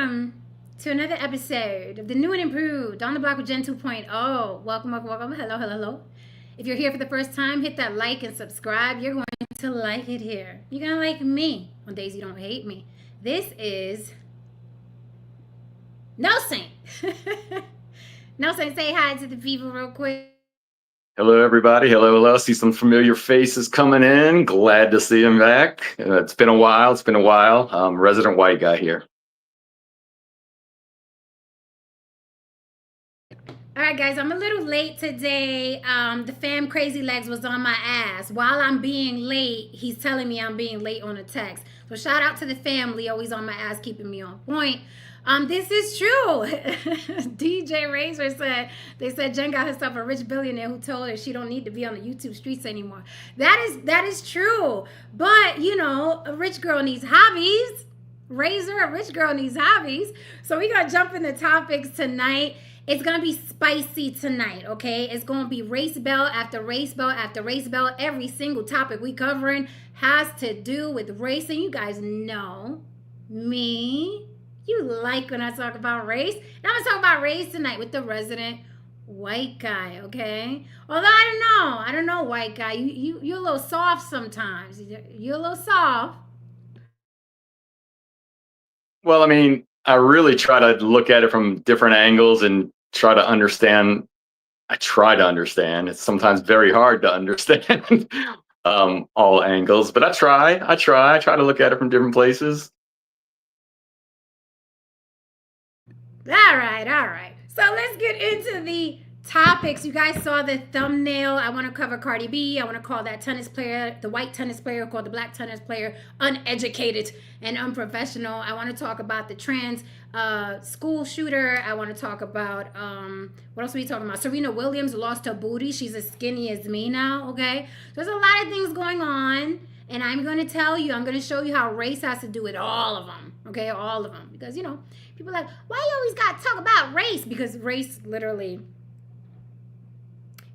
welcome to another episode of the new and improved On the Block with Jen 2.0. Welcome. Hello. If you're here for the first time, hit that like and subscribe. You're going to like it here. You're going to like me on days you don't hate me. This is No Saint. No Saint, say hi to the people real quick. Hello, everybody. Hello. See some familiar faces coming in. Glad to see them back. It's been a while. Resident white guy here. All right, guys, I'm a little late today. The fam Crazy Legs was on my ass. While I'm being late, he's telling me I'm being late on a text. So shout out to the family, always on my ass, keeping me on point. This is true. DJ Razor said, they said Jen got herself a rich billionaire who told her she don't need to be on the YouTube streets anymore. That is true. But, you know, a rich girl needs hobbies. Razor, a rich girl needs hobbies. So we got to jump into topics tonight. It's going to be spicy tonight, okay? It's going to be race belt after race belt after race belt. Every single topic we covering has to do with race. And you guys know me. You like when I talk about race. And I'm going to talk about race tonight with the resident white guy, okay? Although I don't know, white guy. You're a little soft sometimes. You're a little soft. Well, I mean, I really try to look at it from different angles and try to understand. I try to understand. It's sometimes very hard to understand all angles, but I try to look at it from different places. All right. So let's get into the topics. You guys saw the thumbnail. I want to cover Cardi B. I want to call that tennis player, the white tennis player, called the black tennis player, uneducated and unprofessional. I want to talk about the trans school shooter. I want to talk about, what else are we talking about? Serena Williams lost her booty. She's as skinny as me now, okay? There's a lot of things going on. And I'm going to tell you, I'm going to show you how race has to do with all of them, okay? All of them. Because, you know, people are like, why you always got to talk about race? Because race literally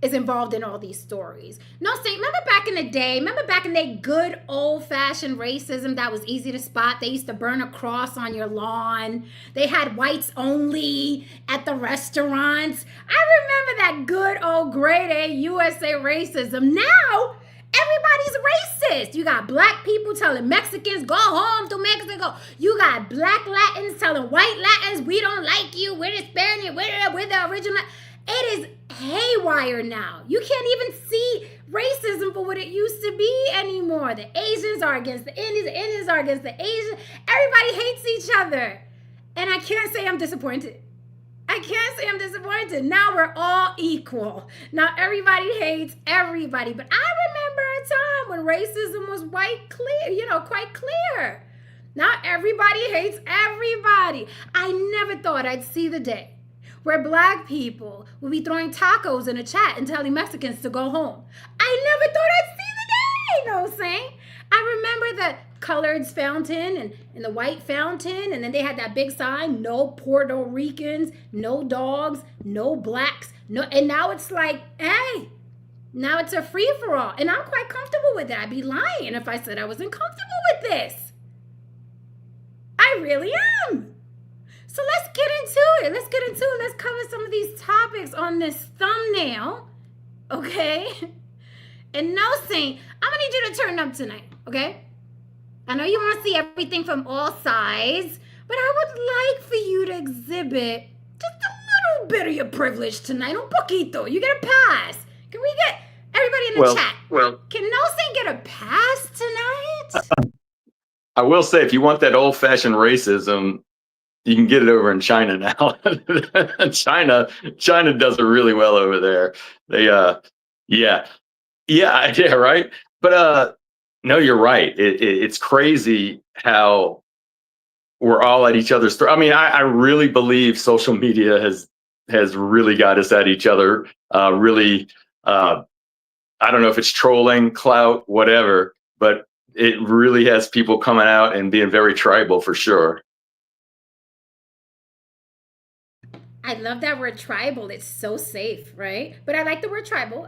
is involved in all these stories. No, Saint, remember back in the day, good old-fashioned racism that was easy to spot? They used to burn a cross on your lawn. They had whites only at the restaurants. I remember that good old grade A USA racism. Now, everybody's racist. You got black people telling Mexicans, go home to Mexico. You got black Latins telling white Latins, we don't like you. We're the Spaniard. We're the original. It is haywire now. You can't even see racism for what it used to be anymore. The Asians are against the Indians are against the Asians. Everybody hates each other. And I can't say I'm disappointed. Now we're all equal. Now everybody hates everybody. But I remember a time when racism was quite clear. Now everybody hates everybody. I never thought I'd see the day where black people would be throwing tacos in a chat and telling Mexicans to go home. I never thought I'd see the day, you know what I'm saying? I remember the coloreds fountain and the white fountain, and then they had that big sign, no Puerto Ricans, no dogs, no blacks, no, and now it's like, hey, now it's a free-for-all, and I'm quite comfortable with that. I'd be lying if I said I wasn't comfortable with this. I really am. So let's get into it. Let's cover some of these topics on this thumbnail, okay? And no, Saint, I'm gonna need you to turn up tonight, okay? I know you want to see everything from all sides, but I would like for you to exhibit just a little bit of your privilege tonight. Un poquito. You get a pass. Can we get everybody in the chat? Can No Saint get a pass tonight? I will say, if you want that old-fashioned racism, you can get it over in China now. China does it really well over there. They, yeah, right. But no, you're right. It's crazy how we're all at each other's throat. I mean, I really believe social media has really got us at each other. I don't know if it's trolling, clout, whatever, but it really has people coming out and being very tribal for sure. I love that word tribal. It's so safe, right? But I like the word tribal.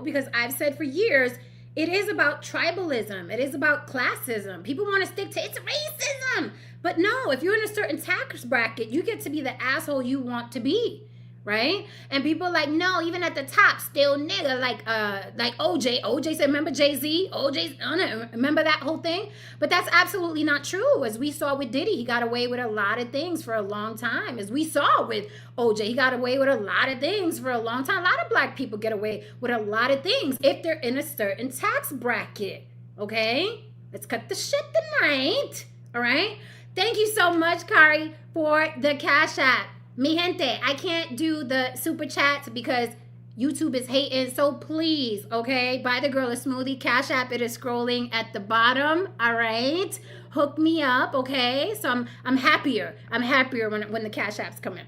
Because I've said for years, it is about tribalism. It is about classism. People want to stick to it's racism. But no, if you're in a certain tax bracket, you get to be the asshole you want to be. Right? And people are like, no, even at the top, still nigga, like OJ. OJ said, remember Jay-Z? OJ, remember that whole thing? But that's absolutely not true. As we saw with Diddy, he got away with a lot of things for a long time. As we saw with OJ, he got away with a lot of things for a long time. A lot of black people get away with a lot of things if they're in a certain tax bracket. Okay? Let's cut the shit tonight. All right? Thank you so much, Kari, for the Cash App. Mi gente, I can't do the super chats because YouTube is hating. So please, okay, buy the girl a smoothie. Cash App, it is scrolling at the bottom. All right, hook me up, okay? So I'm happier. I'm happier when the Cash Apps come in.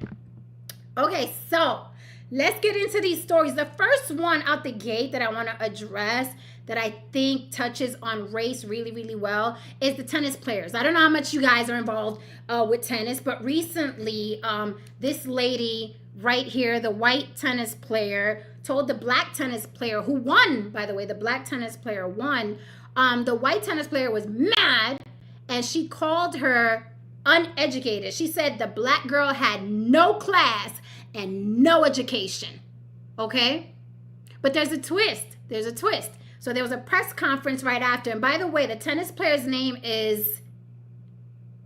Okay, so let's get into these stories. The first one out the gate that I want to address that I think touches on race really, really well is the tennis players. I don't know how much you guys are involved with tennis, but recently this lady right here, the white tennis player, told the black tennis player who won, by the way, the black tennis player won. The white tennis player was mad and she called her uneducated. She said the black girl had no class and no education. Okay? But there's a twist. There's a twist. So there was a press conference right after. And by the way, the tennis player's name is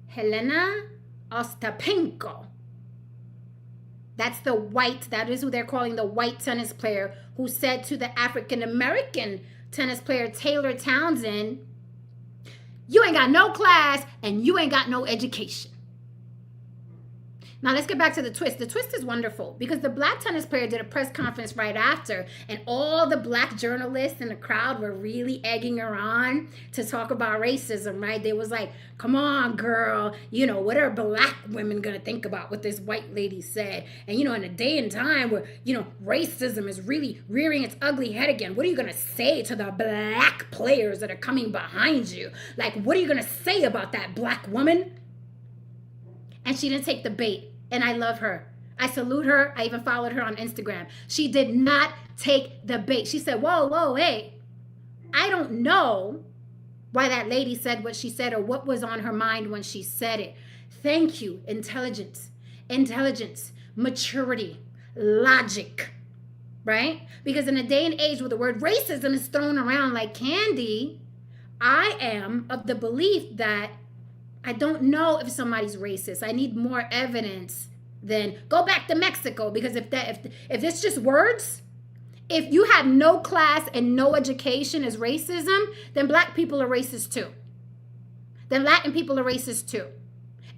Helena Ostapenko. That's the white, that is who they're calling the white tennis player, who said to the African-American tennis player Taylor Townsend, you ain't got no class and you ain't got no education. Now let's get back to the twist. The twist is wonderful because the black tennis player did a press conference right after, and all the black journalists in the crowd were really egging her on to talk about racism, right? They was like, come on, girl, you know, what are black women gonna think about what this white lady said? And you know, in a day and time where, you know, racism is really rearing its ugly head again, what are you gonna say to the black players that are coming behind you? Like, what are you gonna say about that black woman? And she didn't take the bait. And I love her. I salute her. I even followed her on Instagram. She did not take the bait. She said, whoa, hey, I don't know why that lady said what she said or what was on her mind when she said it. Thank you. Intelligence, maturity, logic, right? Because in a day and age where the word racism is thrown around like candy, I am of the belief that I don't know if somebody's racist. I need more evidence than go back to Mexico, because if it's just words, if you have no class and no education is racism, then black people are racist too. Then Latin people are racist too.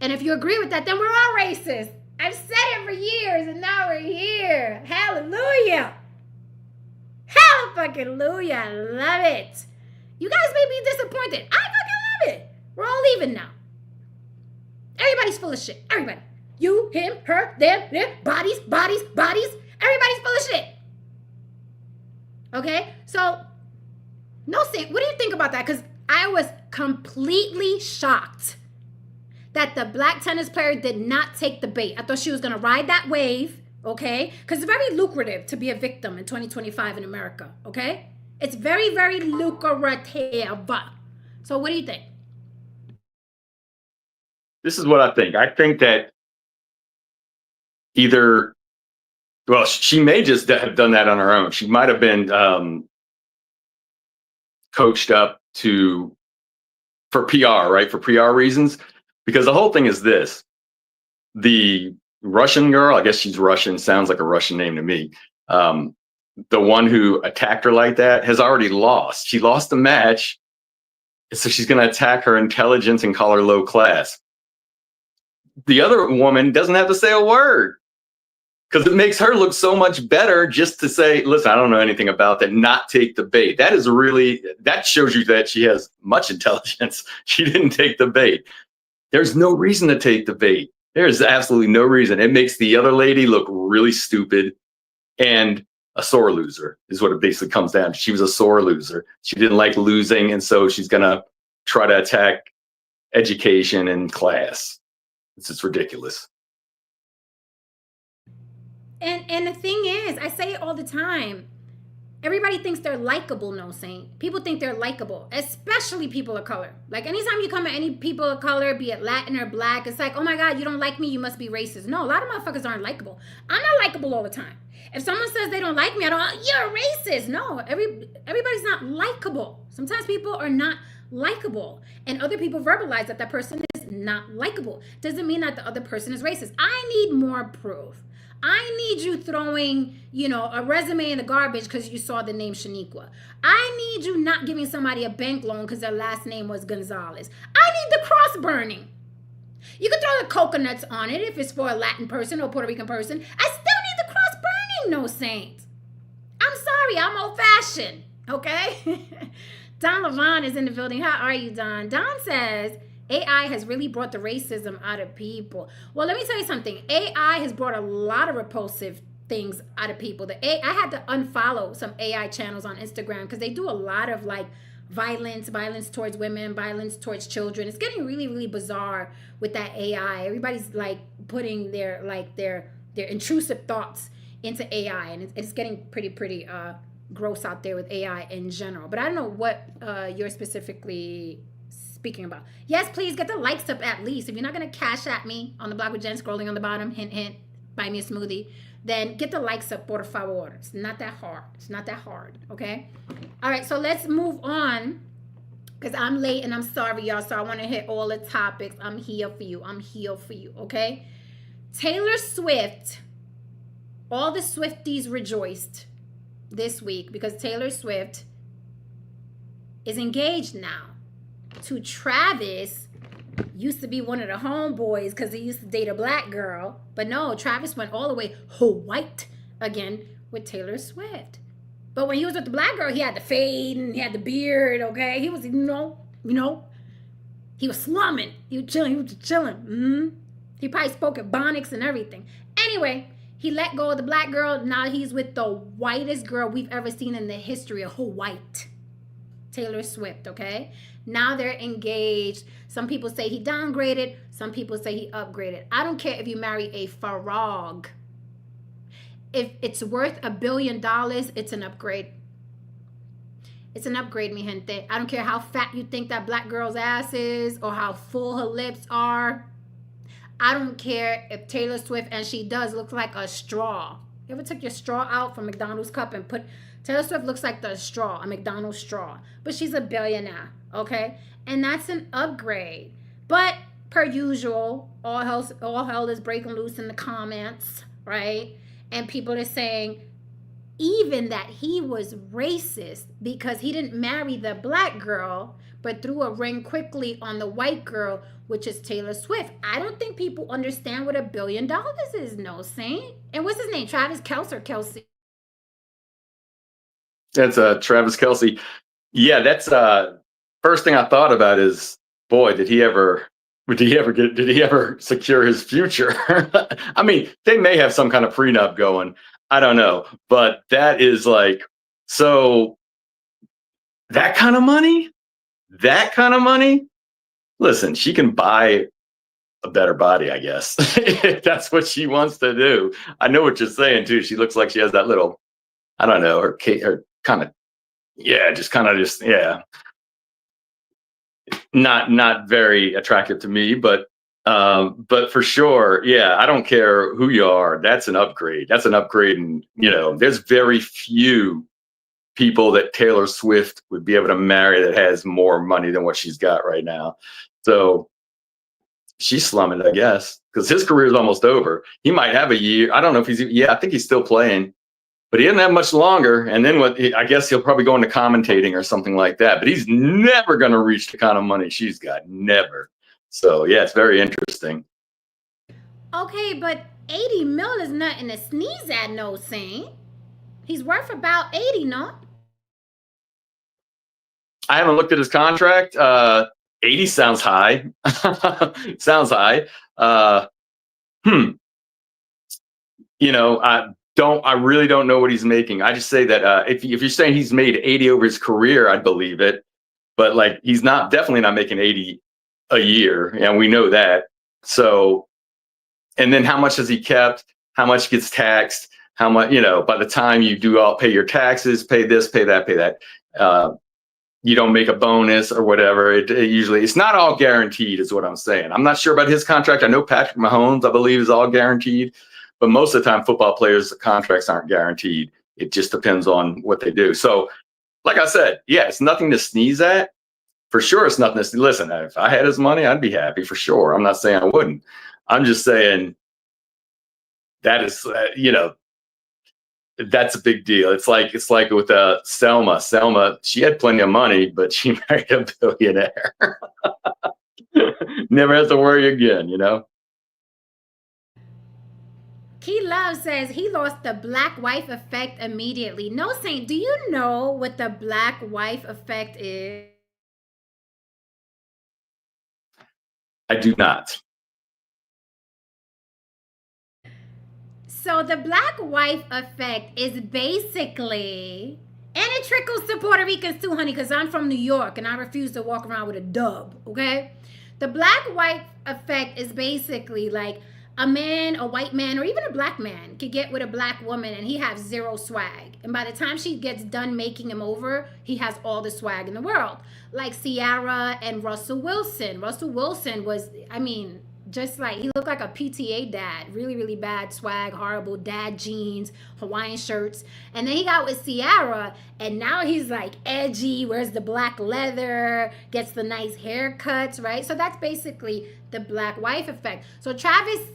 And if you agree with that, then we're all racist. I've said it for years and now we're here. Hallelujah. Hallelujah. I love it. You guys may be disappointed. I fucking love it. We're all even now. Everybody's full of shit. Everybody. You, him, her, them, bodies. Everybody's full of shit. Okay? So, no sin. What do you think about that? Because I was completely shocked that the black tennis player did not take the bait. I thought she was going to ride that wave, okay? Because it's very lucrative to be a victim in 2025 in America, okay? It's very, very lucrative. So what do you think? This is what I think. I think that either, well, she may just have done that on her own. She might have been coached up for PR, right? For PR reasons. Because the whole thing is this. The Russian girl, I guess she's Russian, sounds like a Russian name to me. The one who attacked her like that has already lost. She lost the match. So she's going to attack her intelligence and call her low class. The other woman doesn't have to say a word because it makes her look so much better just to say, listen, I don't know anything about that, not take the bait. That shows you that she has much intelligence. She didn't take the bait. There's no reason to take the bait. There's absolutely no reason. It makes the other lady look really stupid and a sore loser is what it basically comes down to. She was a sore loser. She didn't like losing, and so she's going to try to attack education and class. It's just ridiculous. And the thing is, I say it all the time. Everybody thinks they're likable, no saint. People think they're likable, especially people of color. Like anytime you come at any people of color, be it Latin or black, it's like, oh my God, you don't like me, you must be racist. No, a lot of motherfuckers aren't likable. I'm not likable all the time. If someone says they don't like me, I don't, you're racist. No, everybody's not likable. Sometimes people are not likable. And other people verbalize that that person is not likable. Doesn't mean that the other person is racist. I need more proof. I need you throwing, a resume in the garbage because you saw the name Shaniqua. I need you not giving somebody a bank loan because their last name was Gonzalez. I need the cross burning. You can throw the coconuts on it if it's for a Latin person or Puerto Rican person. I still need the cross burning, no saint. I'm sorry, I'm old fashioned, okay? Don Levon is in the building. How are you, Don? Don says, AI has really brought the racism out of people. Well, let me tell you something. AI has brought a lot of repulsive things out of people. I had to unfollow some AI channels on Instagram because they do a lot of like violence towards women, violence towards children. It's getting really, really bizarre with that AI. Everybody's like putting their intrusive thoughts into AI, and it's getting pretty gross out there with AI in general. But I don't know what you're specifically speaking about. Yes, please get the likes up at least. If you're not going to cash at me on the Block with Jen, scrolling on the bottom, hint, hint, buy me a smoothie, then get the likes up, por favor. It's not that hard. Okay? All right, so let's move on because I'm late and I'm sorry, y'all. So I want to hit all the topics. I'm here for you. Okay? Taylor Swift, all the Swifties rejoiced this week because Taylor Swift is engaged now to Travis. Used to be one of the homeboys because he used to date a black girl. But no, Travis went all the way white again with Taylor Swift. But when he was with the black girl, he had the fade and he had the beard, okay? He was, he was slumming. He was chilling. He probably spoke Ebonics and everything. Anyway, he let go of the black girl. Now he's with the whitest girl we've ever seen in the history of white. Taylor Swift, okay? Now they're engaged. Some people say he downgraded. Some people say he upgraded. I don't care if you marry a frog. If it's worth $1 billion, it's an upgrade. It's an upgrade, mi gente. I don't care how fat you think that black girl's ass is or how full her lips are. I don't care if Taylor Swift, and she does, look like a straw. You ever took your straw out from McDonald's cup and put... Taylor Swift looks like the straw, a McDonald's straw. But she's a billionaire, okay? And that's an upgrade. But per usual, all hell is breaking loose in the comments, right? And people are saying even that he was racist because he didn't marry the black girl, but threw a ring quickly on the white girl, which is Taylor Swift. I don't think people understand what $1 billion is, no saint. And what's his name? Travis Kelce or Kelce? That's Travis Kelce. Yeah, that's first thing I thought about is, boy, did he ever secure his future? I mean, they may have some kind of prenup going. I don't know, but that is like, so that kind of money. Listen, she can buy a better body, I guess, if that's what she wants to do. I know what you're saying too. She looks like she has that little, I don't know, her kind of, not very attractive to me, but for sure, yeah, I don't care who you are. That's an upgrade. And there's very few people that Taylor Swift would be able to marry that has more money than what she's got right now. So she's slumming, I guess, because his career is almost over. He might have a year. I don't know if I think he's still playing. But he doesn't have much longer. And then I guess he'll probably go into commentating or something like that. But he's never going to reach the kind of money she's got. Never. So, yeah, it's very interesting. Okay, but 80 mil is nothing to sneeze at, no saint. He's worth about 80, no? I haven't looked at his contract. 80 sounds high. Sounds high. I really don't know what he's making. I just say that if you're saying he's made 80 over his career, I'd believe it. But like, he's definitely not making 80 a year, and we know that. So, and then how much has he kept? How much gets taxed? how much, by the time you pay your taxes, pay this, pay that, you don't make a bonus or whatever. It's not all guaranteed is what I'm saying. I'm not sure about his contract. I know Patrick Mahomes, I believe, is all guaranteed, but most of the time football players' contracts aren't guaranteed. It just depends on what they do. So like I said, yeah, it's nothing to sneeze at. For sure, it's nothing to listen. If I had his money, I'd be happy for sure. I'm not saying I wouldn't. I'm just saying that is, that's a big deal. It's like with Selma. Selma, she had plenty of money, but she married a billionaire. Never has to worry again, Key Love says he lost the black wife effect immediately. No, Saint, do you know what the black wife effect is? I do not. So the black wife effect is basically, and it trickles to Puerto Ricans too, honey, because I'm from New York and I refuse to walk around with a dub, okay? The black wife effect is basically like a man, a white man, or even a black man could get with a black woman and he has zero swag. And by the time she gets done making him over, he has all the swag in the world. Like Ciara and Russell Wilson. Russell Wilson was, just like, he looked like a PTA dad. Really, really bad swag, horrible dad jeans, Hawaiian shirts. And then he got with Ciara, and now he's like edgy, wears the black leather, gets the nice haircuts, right? So that's basically the black wife effect. So Kelce.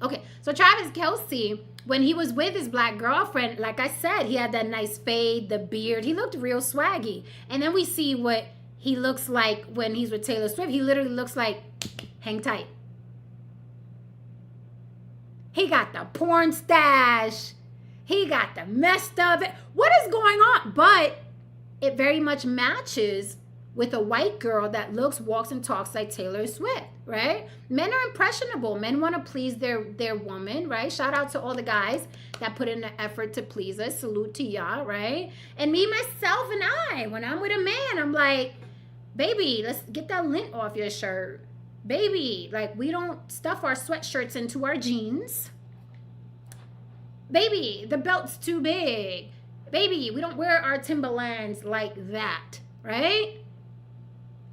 Okay. So Travis Kelce, when he was with his black girlfriend, like I said, he had that nice fade, the beard. He looked real swaggy. And then we see what he looks like when he's with Taylor Swift. He literally looks like, hang tight. He got the porn stash. He got the messed up. What is going on? But it very much matches with a white girl that looks, walks, and talks like Taylor Swift, right? Men are impressionable. Men want to please their woman, right? Shout out to all the guys that put in the effort to please us. Salute to y'all, right? And me, myself, and I, when I'm with a man, I'm like, baby, let's get that lint off your shirt. Baby, like, we don't stuff our sweatshirts into our jeans. Baby, the belt's too big. Baby, we don't wear our Timberlands like that, right?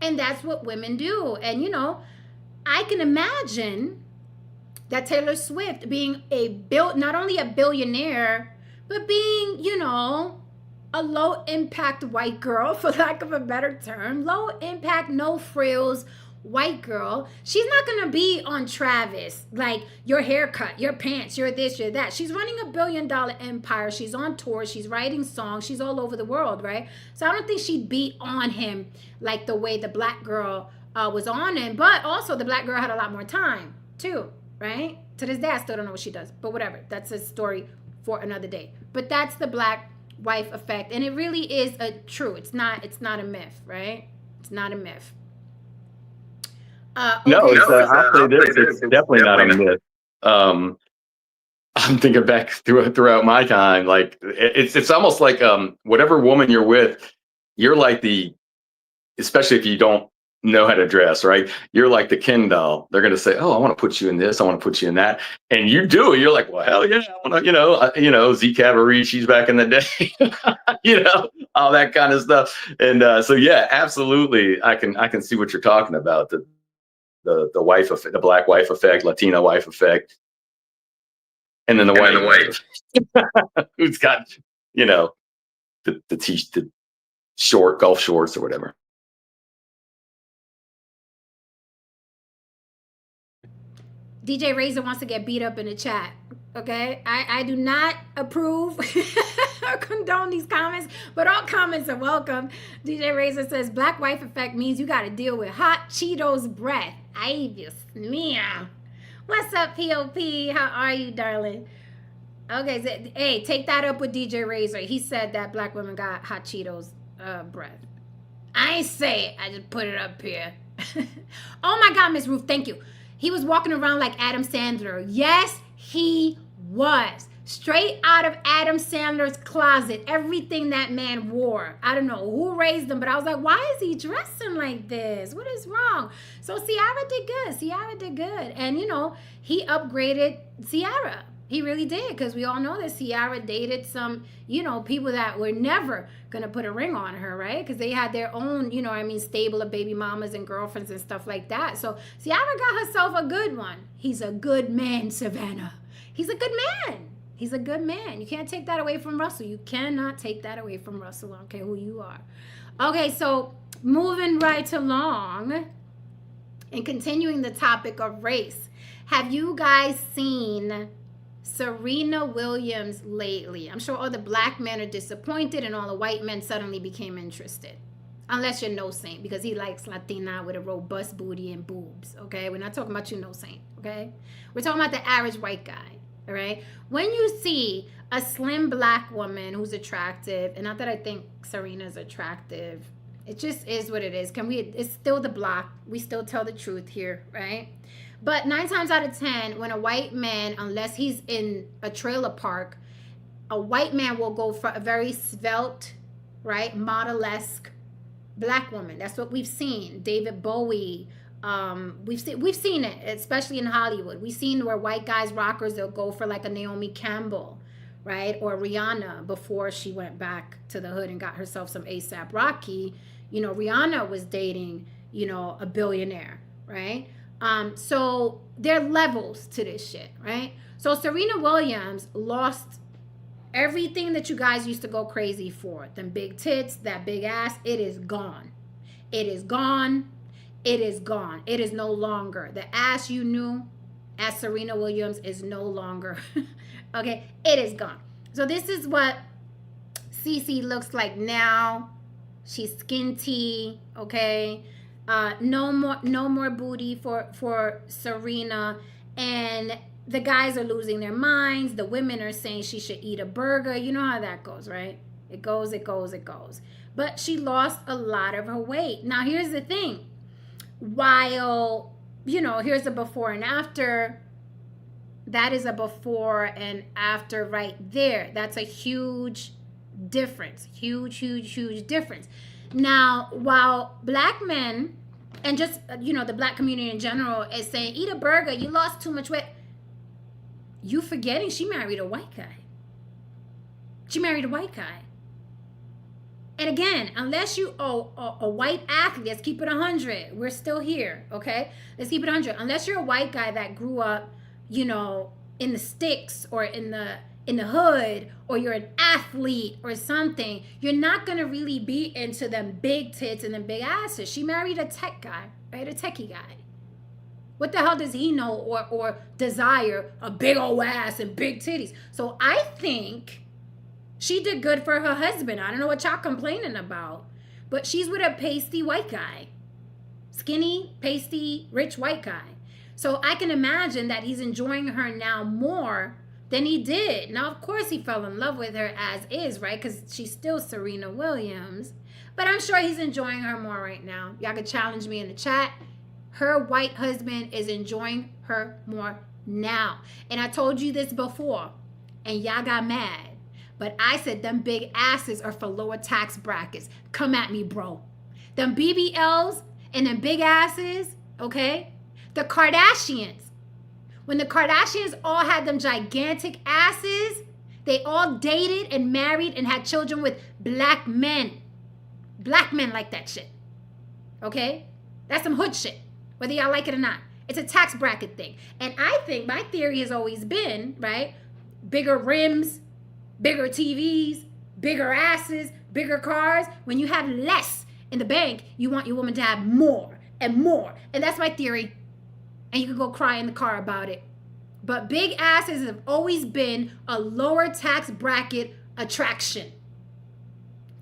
And that's what women do. And, I can imagine that Taylor Swift being not only a billionaire, but being, a low impact white girl, for lack of a better term, low impact, no frills white girl. She's not going to be on Travis, like your haircut, your pants, your this, your that. She's running $1 billion empire. She's on tour. She's writing songs. She's all over the world, right? So I don't think she'd be on him like the way the black girl was on him. But also the black girl had a lot more time too, right? To this day, I still don't know what she does, but whatever. That's a story for another day. But that's the black wife effect. And it really is true. It's not a myth, right? It's not a myth. No, I'll say this. It's definitely not a myth. I'm thinking back throughout my time, like it's almost like whatever woman you're with, you're like especially if you don't know how to dress, right? You're like the Ken doll. They're gonna say, "Oh, I want to put you in this. I want to put you in that," and you do it. You're like, "Well, hell yeah, I want to." Z Cabaret, she's back in the day, all that kind of stuff. And so yeah, absolutely, I can see what you're talking about. The wife effect, the black wife effect, Latina wife effect, and then the white wife who's got the short golf shorts or whatever. DJ Razor wants to get beat up in the chat. Okay, I do not approve or condone these comments, but all comments are welcome. DJ Razor says black wife effect means you got to deal with hot Cheetos breath. Ay, Dios mío. What's up, POP? How are you, darling? Okay, so, hey, take that up with DJ Razor. He said that black women got hot Cheetos breath. I ain't say it. I just put it up here. Oh my God, Miss Ruth, thank you. He was walking around like Adam Sandler. Yes, he was. Straight out of Adam Sandler's closet. Everything that man wore. I don't know who raised him, but I was like, why is he dressing like this? What is wrong? So Ciara did good. And, he upgraded Ciara. He really did, because we all know that Ciara dated some, people that were never gonna put a ring on her, right? Because they had their own, stable of baby mamas and girlfriends and stuff like that. So Ciara got herself a good one. He's a good man, Savannah. He's a good man. He's a good man. You can't take that away from Russell. You cannot take that away from Russell. I don't care who you are. Okay, so moving right along and continuing the topic of race. Have you guys seen Serena Williams lately? I'm sure all the black men are disappointed and all the white men suddenly became interested. Unless you're No Saint, because he likes Latina with a robust booty and boobs, okay? We're not talking about you, No Saint, okay? We're talking about the average white guy, all right? When you see a slim black woman who's attractive, and not that I think Serena's attractive, it just is what it is. It's still the block. We still tell the truth here, right? But 9 times out of 10, when a white man, unless he's in a trailer park, a white man will go for a very svelte, right, model-esque black woman. That's what we've seen. David Bowie. We've seen it, especially in Hollywood. We've seen where white guys, rockers, they'll go for like a Naomi Campbell, right, or Rihanna before she went back to the hood and got herself some ASAP Rocky. Rihanna was dating, a billionaire, right? So there are levels to this shit, right? So Serena Williams lost everything that you guys used to go crazy for. Them big tits, that big ass, it is gone. It is gone. It is gone. It is no longer. The ass you knew as Serena Williams is no longer. Okay, it is gone. So this is what Cece looks like now. She's skinty, okay? No more booty for Serena. And the guys are losing their minds. The women are saying she should eat a burger. You know how that goes, right? It goes. But she lost a lot of her weight. Now, here's the thing. While, here's a before and after, that is a before and after right there. That's a huge difference. Huge difference. Now, while black men and just, the black community in general is saying, eat a burger, you lost too much weight, you forgetting she married a white guy. And again, unless you a white athlete, let's keep it 100. We're still here, okay? Let's keep it 100. Unless you're a white guy that grew up, in the sticks or in the hood, or you're an athlete or something, you're not going to really be into them big tits and them big asses. She married a tech guy, right? A techie guy. What the hell does he know or desire a big old ass and big titties? So I think she did good for her husband. I don't know what y'all complaining about, but she's with a pasty white guy. Skinny, pasty, rich white guy. So I can imagine that he's enjoying her now more than he did. Now, of course, he fell in love with her as is, right? Because she's still Serena Williams. But I'm sure he's enjoying her more right now. Y'all can challenge me in the chat. Her white husband is enjoying her more now. And I told you this before, and y'all got mad. But I said them big asses are for lower tax brackets. Come at me, bro. Them BBLs and them big asses, okay? The Kardashians. When the Kardashians all had them gigantic asses, they all dated and married and had children with black men. Black men like that shit. Okay? That's some hood shit, whether y'all like it or not. It's a tax bracket thing. And I think my theory has always been, right? Bigger rims, bigger TVs, bigger asses, bigger cars. When you have less in the bank, you want your woman to have more and more. And that's my theory. And you can go cry in the car about it. But big asses have always been a lower tax bracket attraction.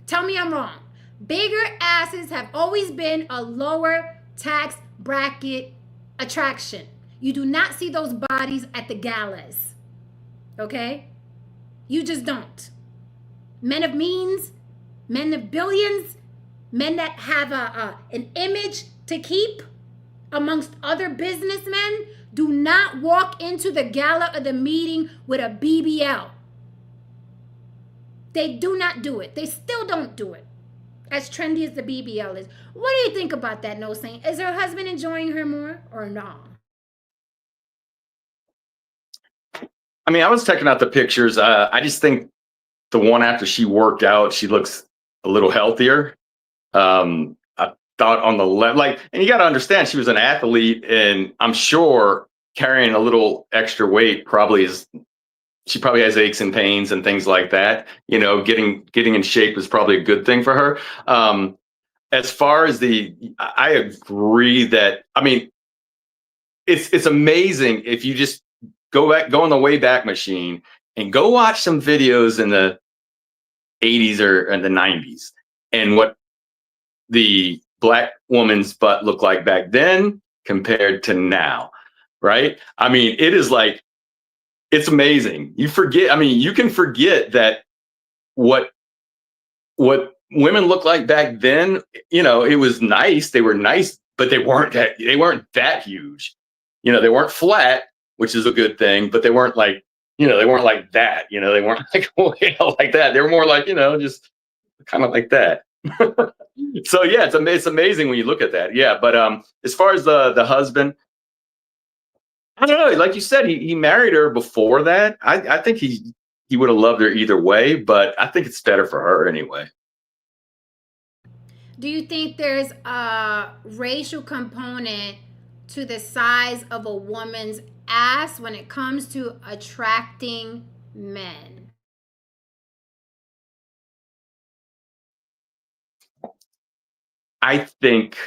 Tell me I'm wrong. Bigger asses have always been a lower tax bracket attraction. You do not see those bodies at the galas. Okay? You just don't. Men of means, men of billions, men that have an image to keep amongst other businessmen do not walk into the gala or the meeting with a BBL. They do not do it. They still don't do it. As trendy as the BBL is. What do you think about that, No Saint? Is her husband enjoying her more or not? I mean, I was checking out the pictures. I just think the one after she worked out, she looks a little healthier. I thought on the left, like, and you got to understand, she was an athlete, and I'm sure carrying a little extra weight probably is. She probably has aches and pains and things like that. You know, getting in shape is probably a good thing for her. As far as I agree that, I mean, it's amazing if you just go on the Wayback Machine and go watch some videos in the 80s or in the 90s and what the black woman's butt looked like back then compared to now, right? I mean, it is like, it's amazing. You forget, I mean, you can forget that what women looked like back then, you know, it was nice. They were nice, but they weren't that huge. You know, they weren't flat, which is a good thing, but they weren't like, you know, they weren't like that. You know, they weren't like like that. They were more like, you know, just kind of like that. So yeah, it's amazing when you look at that. Yeah, but as far as the husband, I don't know. Like you said, he married her before that. I think he would have loved her either way, but I think it's better for her anyway. Do you think there's a racial component to the size of a woman's ass when it comes to attracting men? I think.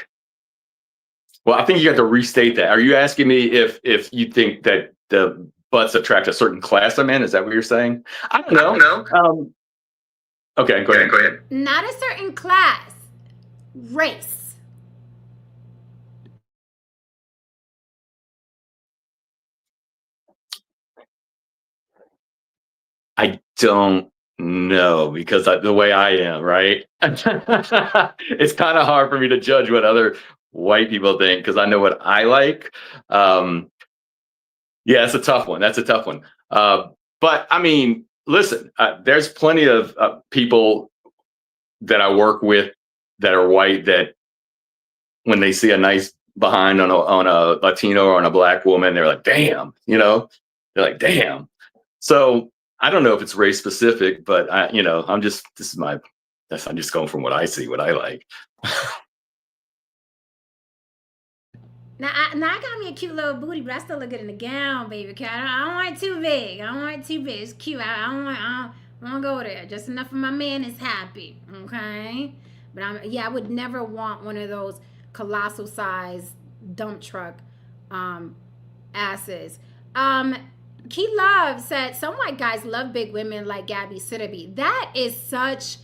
Well, I think you have to restate that. Are you asking me if you think that the butts attract a certain class of men? Is that what you're saying? I don't know. Okay, go ahead. Not a certain class, race. I don't know because the way I am, right? It's kind of hard for me to judge what other white people think because I know what I like. Yeah, it's a tough one. That's a tough one. But I mean, listen, there's plenty of people that I work with that are white that when they see a nice behind on a Latino or on a black woman, they're like, damn, you know, they're like, damn. So I don't know if it's race specific, but I'm just going from what I see, what I like. Now I got me a cute little booty, but I still look good in the gown, baby. Okay, I don't want it too big. I don't want it too big. It's cute. I don't want to go there. Just enough for my man is happy. Okay, but I would never want one of those colossal size dump truck asses. Key Love said some white guys love big women like Gabby Sidibe. That is such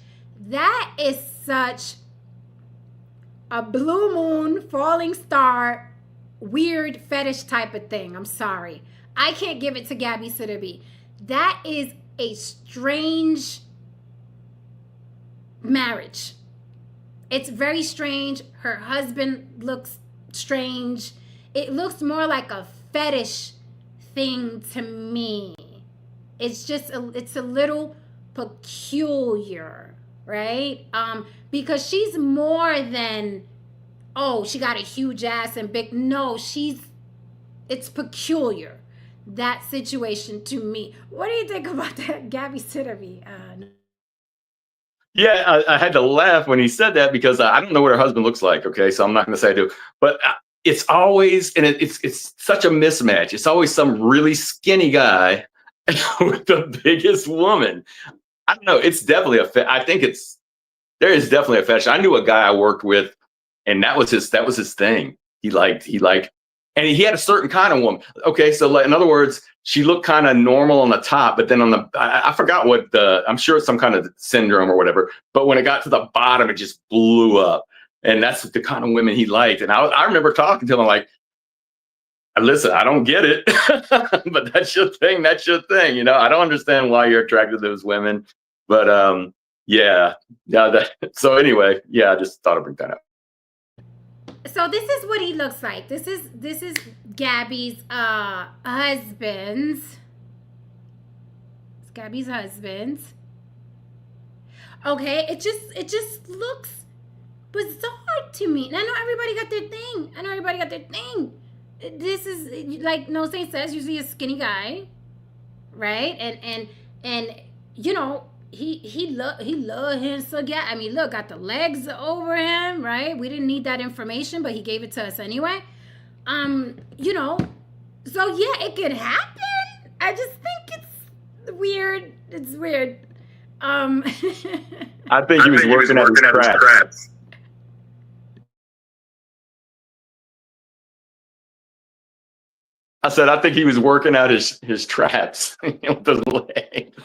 a blue moon falling star weird fetish type of thing. I'm sorry. I can't give it to Gabby Sidibe. That is a strange marriage. It's very strange. Her husband looks strange. It looks more like a fetish thing to me. It's a little peculiar, right? Because she's more than, oh, she got a huge ass and big. No, it's peculiar, that situation to me. What do you think about that, Gabby Sidibe? Yeah, I had to laugh when he said that because I don't know what her husband looks like. Okay, so I'm not going to say I do, but it's always, and it's such a mismatch. It's always some really skinny guy with the biggest woman. I don't know. It's definitely I think there is definitely a fetish. I knew a guy I worked with, and that was his thing. He liked, and he had a certain kind of woman. Okay, so like, in other words, she looked kind of normal on the top, but then I forgot what I'm sure it's some kind of syndrome or whatever. But when it got to the bottom, it just blew up. And that's the kind of women he liked. And I remember talking to him like, listen, I don't get it, but that's your thing. That's your thing. You know, I don't understand why you're attracted to those women. But yeah. So anyway, yeah, I just thought I'd bring that up. So this is what he looks like. This is Gabby's husband. It's Gabby's husband. Okay, it just looks bizarre to me. And I know everybody got their thing. This is like No Saint says, usually a skinny guy. right? And you know, he love him so yeah. I mean, look, got the legs over him, right? We didn't need that information, but he gave it to us anyway. You know, so yeah, it could happen. I just think it's weird. It's weird. Um, I think he was working at his traps. I said, I think he was working out his traps with the legs.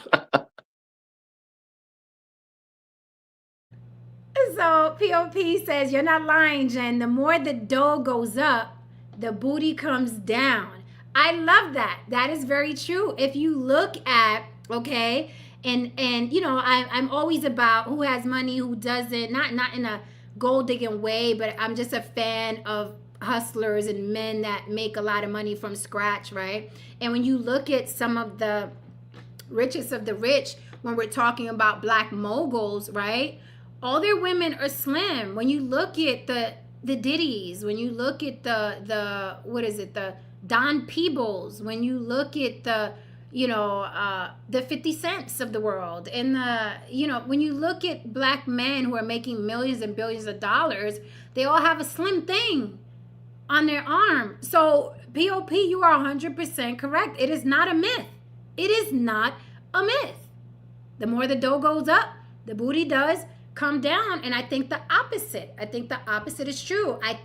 So POP says, you're not lying, Jen. The more the dough goes up, the booty comes down. I love that. That is very true. If you look at, okay, and you know, I'm always about who has money, who doesn't, not in a gold digging way, but I'm just a fan of hustlers and men that make a lot of money from scratch, right? And when you look at some of the richest of the rich, when we're talking about black moguls, right? All their women are slim. When you look at the Diddy's, when you look at the what is it, the Don Peebles, when you look at the the 50 cents of the world, and when you look at black men who are making millions and billions of dollars, they all have a slim thing on their arm. So POP, you are 100% correct. It is not a myth. It is not a myth. The more the dough goes up, the booty does come down. And I think the opposite. I think the opposite is true. I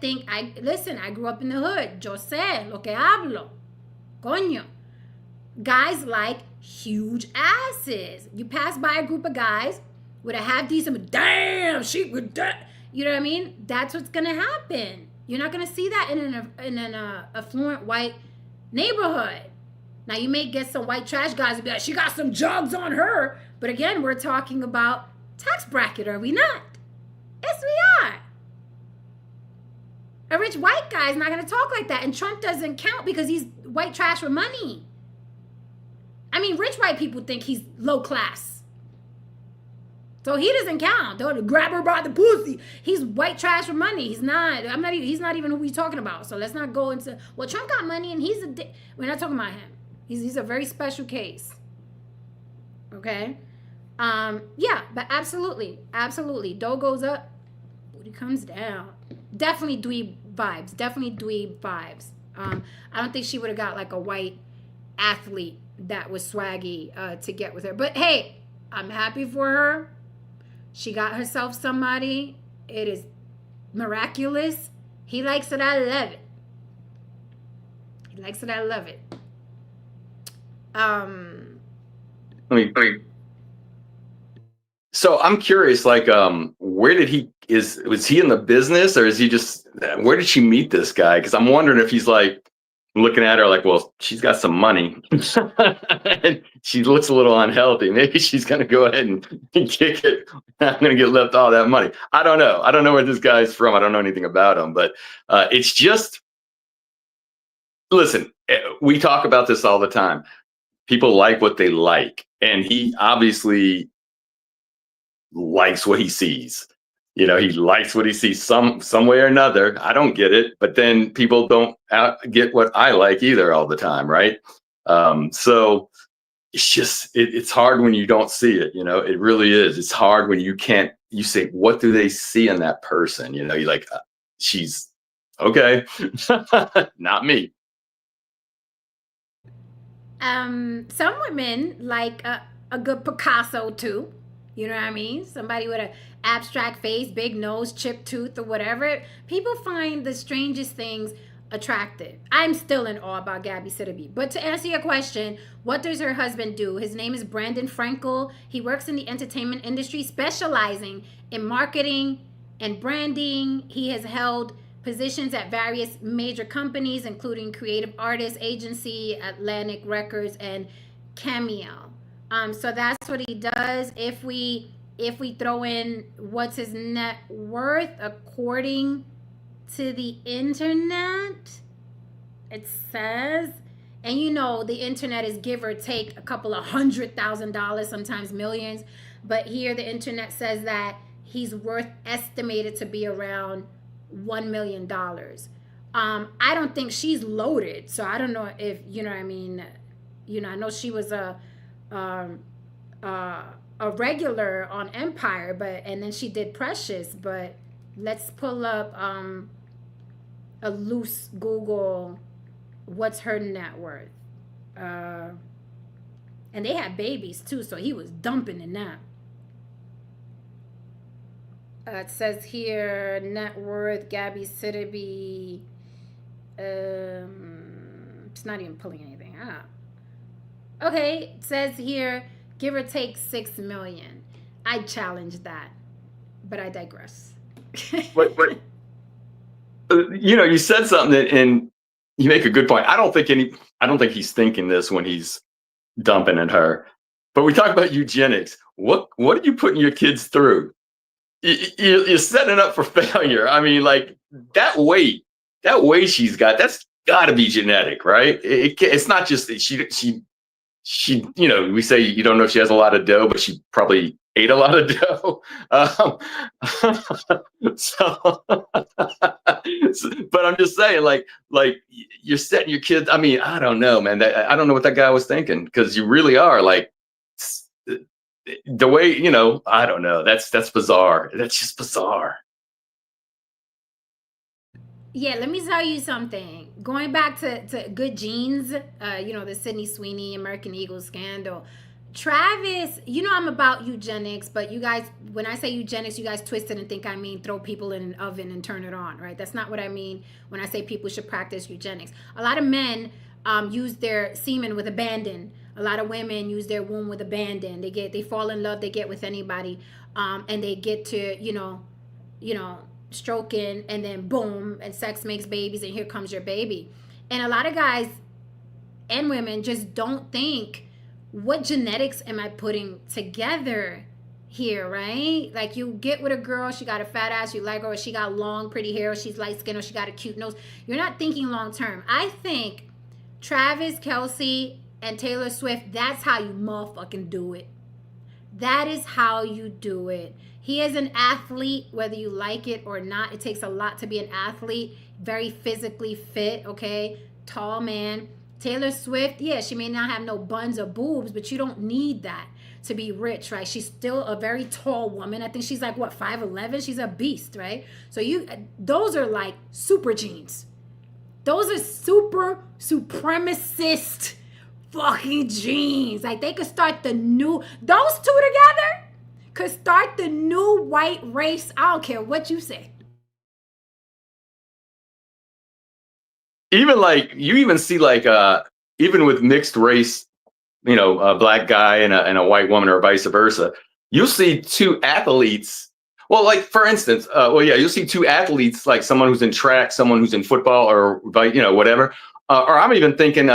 grew up in the hood. Yo sé lo que hablo. Coño. Guys like huge asses. You pass by a group of guys with a half decent, damn, she would, you know what I mean? That's what's going to happen. You're not going to see that in an affluent white neighborhood. Now, you may get some white trash guys and be like, she got some jugs on her. But again, we're talking about tax bracket, are we not? Yes, we are. A rich white guy is not going to talk like that. And Trump doesn't count because he's white trash with money. I mean, rich white people think he's low class. So he doesn't count. Don't grab her by the pussy. He's white trash with money. He's not. He's not even who we're talking about. So let's not go into, well, Trump got money and he's we're not talking about him. He's a very special case. Okay? Yeah, but absolutely. Dough goes up, booty comes down. Definitely dweeb vibes. I don't think she would have got like a white athlete that was swaggy to get with her. But hey, I'm happy for her. She got herself somebody. It is miraculous. He likes it. I love it. So I'm curious, like, where did was he in the business, or is he just, where did she meet this guy? Because I'm wondering if he's like looking at her like, well, she's got some money and she looks a little unhealthy. Maybe she's going to go ahead and kick it. I'm going to get left all that money. I don't know. I don't know where this guy's from. I don't know anything about him, but it's just, listen, we talk about this all the time. People like what they like. And he obviously likes what he sees. He likes what he sees some way or another. I don't get it, but then people don't get what I like either all the time, right? So it's just it's hard when you don't see it. It really is. It's hard when you say, what do they see in that person? You're like, she's okay, not me. Some women like a good Picasso too. You know what I mean? Somebody with an abstract face, big nose, chipped tooth, or whatever. People find the strangest things attractive. I'm still in awe about Gabby Sidibe. But to answer your question, what does her husband do? His name is Brandon Frankel. He works in the entertainment industry, specializing in marketing and branding. He has held positions at various major companies, including Creative Artists Agency, Atlantic Records, and Cameo. So that's what he does. If we throw in what's his net worth according to the internet, it says, and the internet is give or take a couple of $100,000, sometimes millions, but here the internet says that he's worth estimated to be around $1 million. I don't think she's loaded, so I don't know if, you know what I mean, I know she was um, a regular on Empire, and then she did Precious. But let's pull up a loose Google. What's her net worth? Uh, and they had babies too, so he was dumping in that. It says here net worth Gabby Sidibe. It's not even pulling anything up. Okay, it says here give or take 6 million. I challenge that, but I digress. But you said something and you make a good point. I don't think he's thinking this when he's dumping at her. But we talk about eugenics. What are you putting your kids through? You're setting up for failure. I mean, like that weight she's got, that's got to be genetic, right? It's not just that she, we say you don't know if she has a lot of dough, but she probably ate a lot of dough. So, but I'm just saying, like you're setting your kids. I mean, I don't know, man. I don't know what that guy was thinking, because you really are like the way, I don't know. That's bizarre. That's just bizarre. Yeah, let me tell you something. Going back to good genes, the Sydney Sweeney American Eagle scandal. Travis, I'm about eugenics, but you guys, when I say eugenics, you guys twist it and think I mean throw people in an oven and turn it on, right? That's not what I mean when I say people should practice eugenics. A lot of men use their semen with abandon. A lot of women use their womb with abandon. They fall in love, they get with anybody, and they get to, stroking, and then boom, and sex makes babies, and here comes your baby. And a lot of guys and women just don't think, what genetics am I putting together here, right? Like, you get with a girl, she got a fat ass, you like her, or she got long pretty hair, or she's light skinned, or she got a cute nose. You're not thinking long term. I think Travis Kelce and Taylor Swift, that's how you motherfucking do it. That is how you do it. He is an athlete, whether you like it or not. It takes a lot to be an athlete. Very physically fit, okay? Tall man. Taylor Swift, yeah, she may not have no buns or boobs, but you don't need that to be rich, right? She's still a very tall woman. I think she's like, 5'11"? She's a beast, right? So those are like super genes. Those are super supremacist fucking genes. Like, they could start those two together could start the new white race. I don't care what you say. Even like, you even see like, even with mixed race, a black guy and a white woman, or vice versa, you'll see two athletes. Well, like, for instance, you'll see two athletes, like someone who's in track, someone who's in football, or whatever. Or I'm even thinking,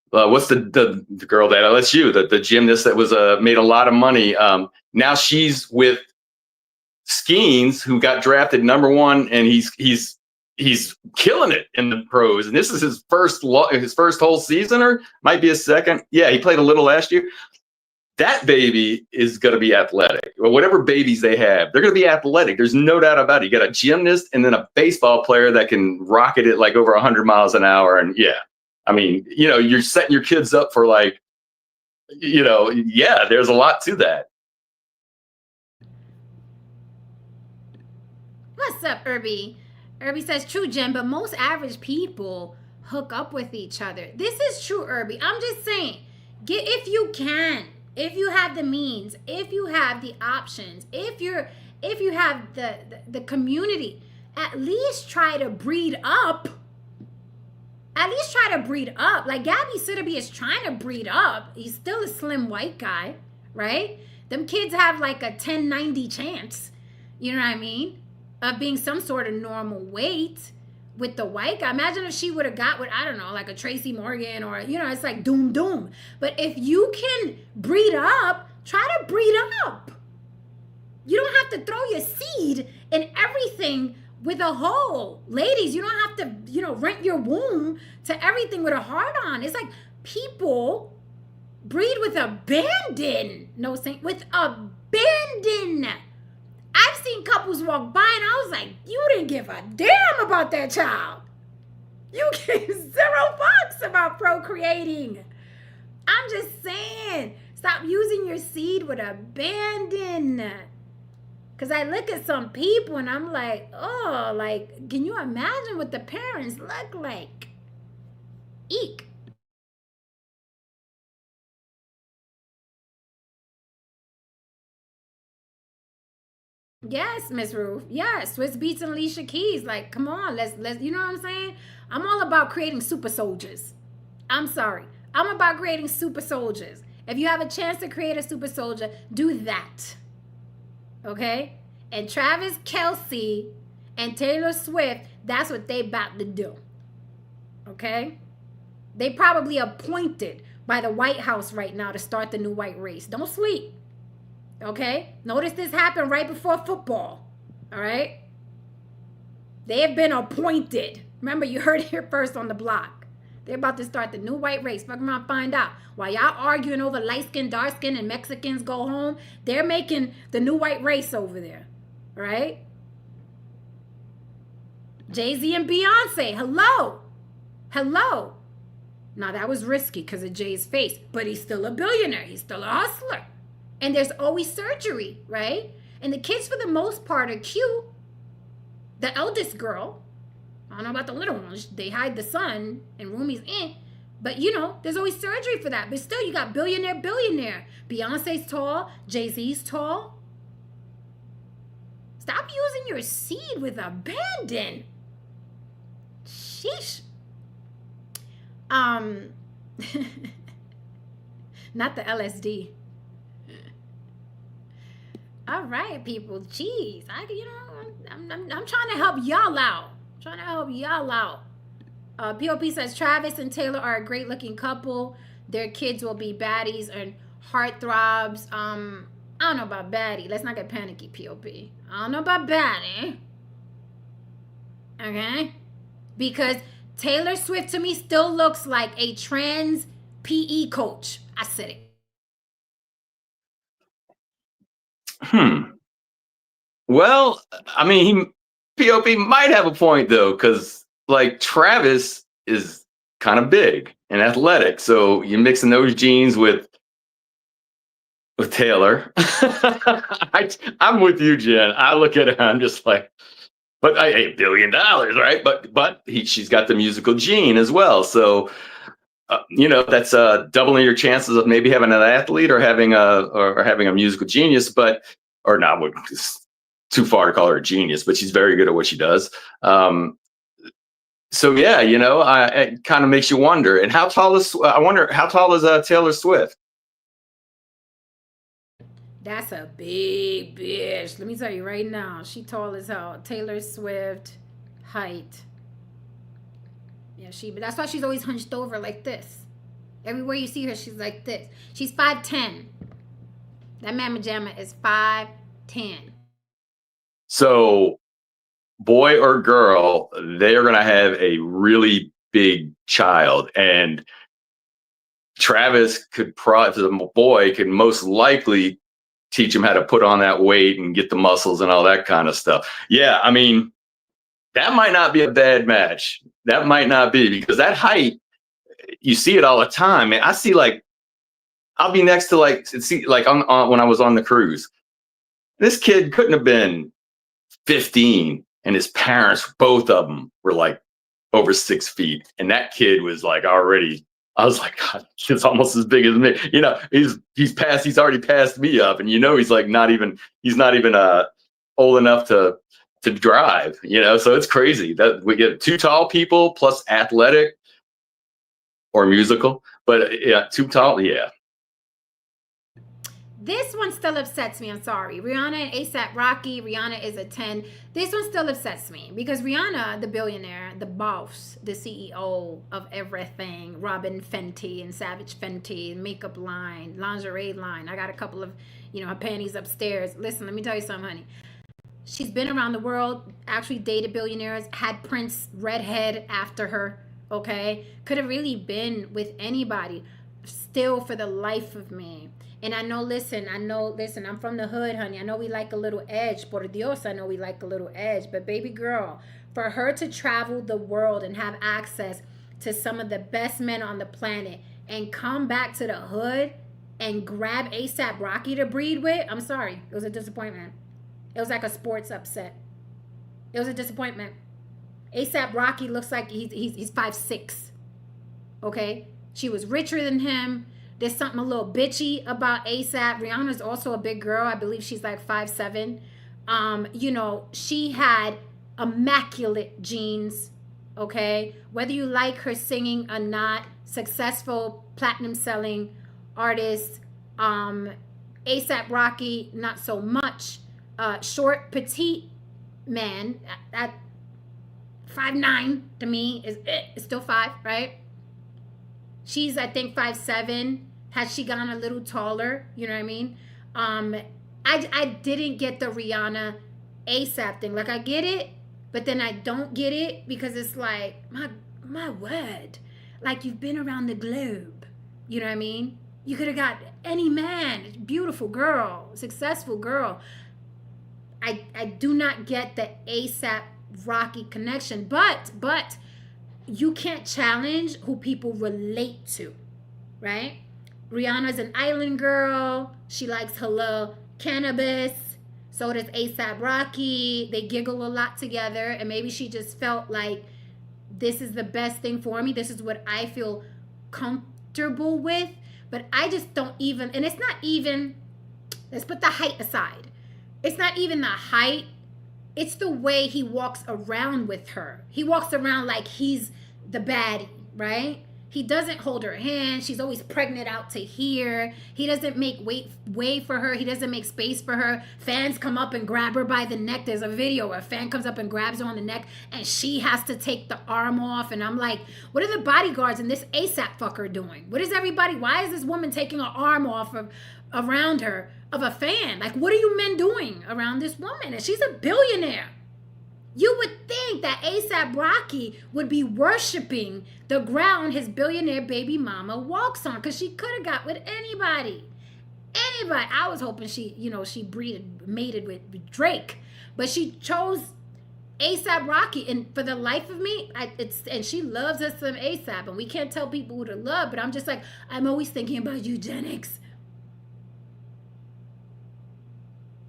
what's the girl that LSU, the gymnast that was made a lot of money. Now she's with Skeens, who got drafted #1, and he's killing it in the pros. And this is his first whole season, or might be his second. Yeah, he played a little last year. That baby is going to be athletic. Or whatever babies they have, they're going to be athletic. There's no doubt about it. You got a gymnast and then a baseball player that can rocket it like over 100 miles an hour. And yeah, I mean, you're setting your kids up for like, there's a lot to that. What's up, Irby? Irby says, true, Jen, but most average people hook up with each other. This is true, Irby. I'm just saying, if you can, if you have the means, if you have the options, if you have the community, at least try to breed up. At least try to breed up. Like, Gabby Sidibe is trying to breed up. He's still a slim white guy, right? Them kids have like a 10/90 chance, you know what I mean, of being some sort of normal weight with the white guy. Imagine if she would have got with, I don't know, like a Tracy Morgan, or, it's like doom. But if you can breed up, try to breed up. You don't have to throw your seed in everything with a hole. Ladies, you don't have to, rent your womb to everything with a heart on. It's like, people breed with abandon. No, saying with abandon. I've seen couples walk by and I was like, you didn't give a damn about that child. You gave 0 fucks about procreating. I'm just saying, stop using your seed with abandon. Because I look at some people and I'm like, oh, like, can you imagine what the parents look like? Eek. Yes, Miss Ruth. Yes, Swiss Beats and Alicia Keys. Like, come on, let's. You know what I'm saying? I'm all about creating super soldiers. I'm sorry. I'm about creating super soldiers. If you have a chance to create a super soldier, do that. Okay? And Travis Kelce and Taylor Swift, that's what they about to do. Okay? They probably appointed by the White House right now to start the new white race. Don't sleep. Okay? Notice this happened right before football. All right? They have been appointed. Remember, you heard it here first on the block. They're about to start the new white race. Fuck around, find out. While y'all arguing over light skin, dark skin, and Mexicans go home, they're making the new white race over there. All right? Jay-Z and Beyonce. Hello. Hello. Now, that was risky because of Jay's face, but he's still a billionaire. He's still a hustler. And there's always surgery, right? And the kids, for the most part, are cute. The eldest girl, I don't know about the little ones. They hide the son and Rumi's in. But, you know, there's always surgery for that. But still, you got billionaire. Beyonce's tall. Jay-Z's tall. Stop using your seed with abandon. Sheesh. Not the LSD. All right, people. Jeez, I'm trying to help y'all out. POP says Travis and Taylor are a great-looking couple. Their kids will be baddies and heartthrobs. I don't know about baddie. Let's not get panicky, POP. I don't know about baddie. Okay? Because Taylor Swift to me still looks like a trans PE coach. I said it. Well, I mean, POP might have a point though, because like Travis is kind of big and athletic, so you're mixing those genes with Taylor. I'm with you, Jen. I look at her, I'm just like, but $1 billion, right? But she's got the musical gene as well, so you know, that's doubling your chances of maybe having an athlete or having a musical genius, but or not. It's too far to call her a genius, but she's very good at what she does. So yeah, you know, it kind of makes you wonder. And how tall is? I wonder how tall is Taylor Swift? That's a big bitch. Let me tell you right now. She tall as hell. Taylor Swift height. Yeah, that's why she's always hunched over like this. Everywhere you see her, she's like this. She's 5'10". That Mamma Jamma is 5'10". So, boy or girl, they are going to have a really big child, and Travis could probably, if a boy, could most likely teach him how to put on that weight and get the muscles and all that kind of stuff. Yeah, I mean, that might not be a bad match. That might not be, because that height, you see it all the time. Man, I see, like, I'll be next to on when I was on the cruise. This kid couldn't have been 15, and his parents, both of them, were like over 6 feet, and that kid was like already. I was like, God, he's almost as big as me. You know, he's already passed me up, and you know, he's not even old enough to drive. You know, so it's crazy that we get 2 tall people plus athletic or musical, but yeah, 2 tall, yeah. This one still upsets me. I'm sorry. Rihanna and A$AP Rocky. Rihanna is a 10. This one still upsets me because Rihanna, the billionaire, the boss, the CEO of everything, Robin Fenty and Savage Fenty, makeup line, lingerie line. I got a couple of, her panties upstairs. Listen, let me tell you something, honey. She's been around the world, actually dated billionaires, had Prince redhead after her, okay? Could have really been with anybody. Still, for the life of me. And I know, listen, I'm from the hood, honey. I know we like a little edge. Por Dios, I know we like a little edge. But baby girl, for her to travel the world and have access to some of the best men on the planet, and come back to the hood and grab ASAP Rocky to breed with, I'm sorry. It was a disappointment. It was like a sports upset. It was a disappointment. ASAP Rocky looks like he's 5'6". Okay? She was richer than him. There's something a little bitchy about ASAP. Rihanna's also a big girl. I believe she's like 5'7". You know, she had immaculate genes. Okay? Whether you like her singing or not, successful platinum selling artist. ASAP Rocky, not so much. Short, petite man at 5'9" to me is still 5, right? She's, I think, 5'7". Has she gone a little taller? You know what I mean? I didn't get the Rihanna ASAP thing. Like, I get it, but then I don't get it because it's like, my word. Like, you've been around the globe. You know what I mean? You could have got any man. Beautiful girl. Successful girl. I do not get the ASAP Rocky connection. But you can't challenge who people relate to, right? Rihanna's an island girl. She likes her little cannabis. So does ASAP Rocky. They giggle a lot together. And maybe she just felt like, this is the best thing for me. This is what I feel comfortable with. But I just don't even, and it's not even, let's put the height aside. It's not even the height. It's the way he walks around with her. He walks around like he's the baddie, right? He doesn't hold her hand. She's always pregnant out to here. He doesn't make way for her. He doesn't make space for her. Fans come up and grab her by the neck. There's a video where a fan comes up and grabs her on the neck and she has to take the arm off. And I'm like, what are the bodyguards and this ASAP fucker doing? What is everybody? Why is this woman taking her arm off around her of a fan? Like, what are you men doing around this woman? And she's a billionaire. You would think that ASAP Rocky would be worshiping the ground his billionaire baby mama walks on, because she could have got with anybody. I was hoping she mated with Drake, but she chose ASAP Rocky. And for the life of me, and she loves us some ASAP, and we can't tell people who to love, but I'm just like, I'm always thinking about eugenics.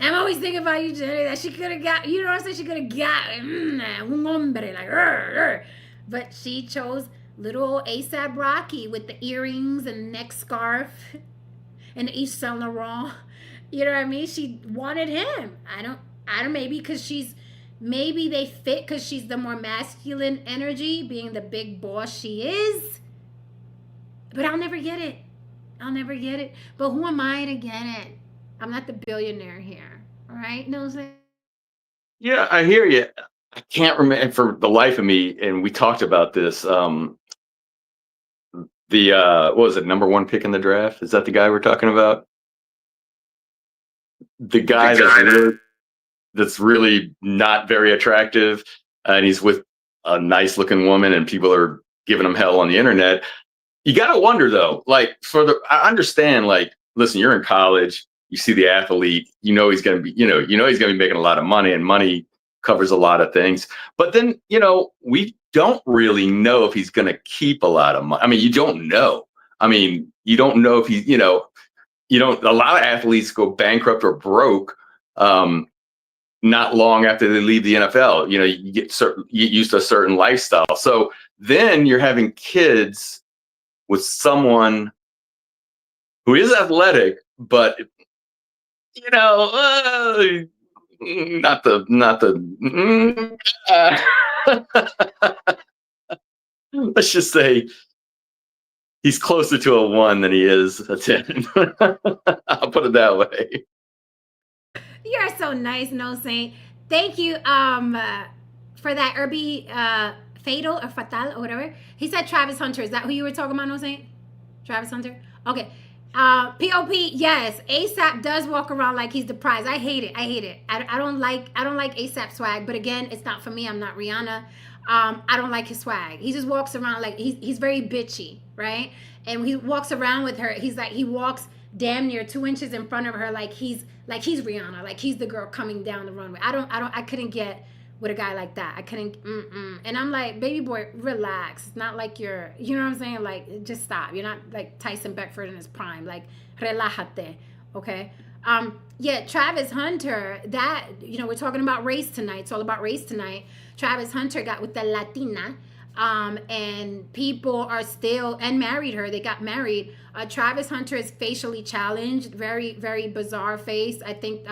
I'm always thinking about you, Jenny, that she could have got, you know what I'm saying? She could have got un hombre, like, but she chose little ASAP Rocky with the earrings and neck scarf and Yves Saint Laurent. You know what I mean? She wanted him. I don't, maybe because maybe they fit because she's the more masculine energy, being the big boss she is. But I'll never get it. But who am I to get it? I'm not the billionaire here, all right? No, Yeah, I hear you. I can't remember for the life of me, and we talked about this. What was it, number 1 pick in the draft? Is that the guy we're talking about? The guy that's really not very attractive, and he's with a nice looking woman, and people are giving him hell on the internet. You got to wonder though, like I understand, like, listen, you're in college. You see the athlete, he's going to be, he's going to be making a lot of money, and money covers a lot of things. But then, we don't really know if he's going to keep a lot of money. I mean, you don't know. You don't know if he's, a lot of athletes go bankrupt or broke not long after they leave the NFL. You get used to a certain lifestyle. So then you're having kids with someone who is athletic, but not the let's just say he's closer to a 1 than he is a 10. I'll put it that way. You're so nice, No Saint. Thank you for that Irby Fatal or Fatal or whatever. He said Travis Hunter. Is that who you were talking about, No Saint? Travis Hunter? Okay. POP, yes, ASAP does walk around like he's the prize. I hate it. I don't like ASAP swag, but again, it's not for me. I'm not Rihanna. I don't like his swag. He just walks around like he's very bitchy, right? And he walks around with her. He walks damn near 2 inches in front of her like he's Rihanna, like he's the girl coming down the runway. I couldn't get with a guy like that. I couldn't. And I'm like, baby boy, relax. It's not like you're, you know what I'm saying? Like, just stop. You're not like Tyson Beckford in his prime. Like, relájate, okay? Yeah, Travis Hunter, that, you know, we're talking about race tonight. It's all about race tonight. Travis Hunter got with the Latina, and people are still, and married her. They got married. Travis Hunter is facially challenged. Very, very bizarre face. I think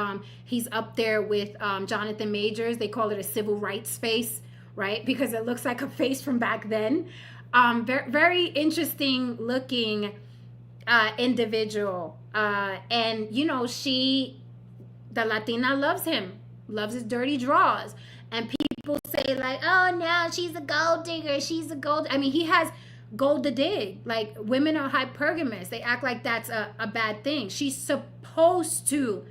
he's up there with Jonathan Majors. They call it a civil rights face, right? Because it looks like a face from back then. Very, very interesting looking individual. And, you know, the Latina loves him, loves his dirty draws. And people say like, oh, no, she's a gold digger. She's a gold. I mean, he has gold to dig. Like, women are hypergamous. They act like that's a bad thing. She's supposed to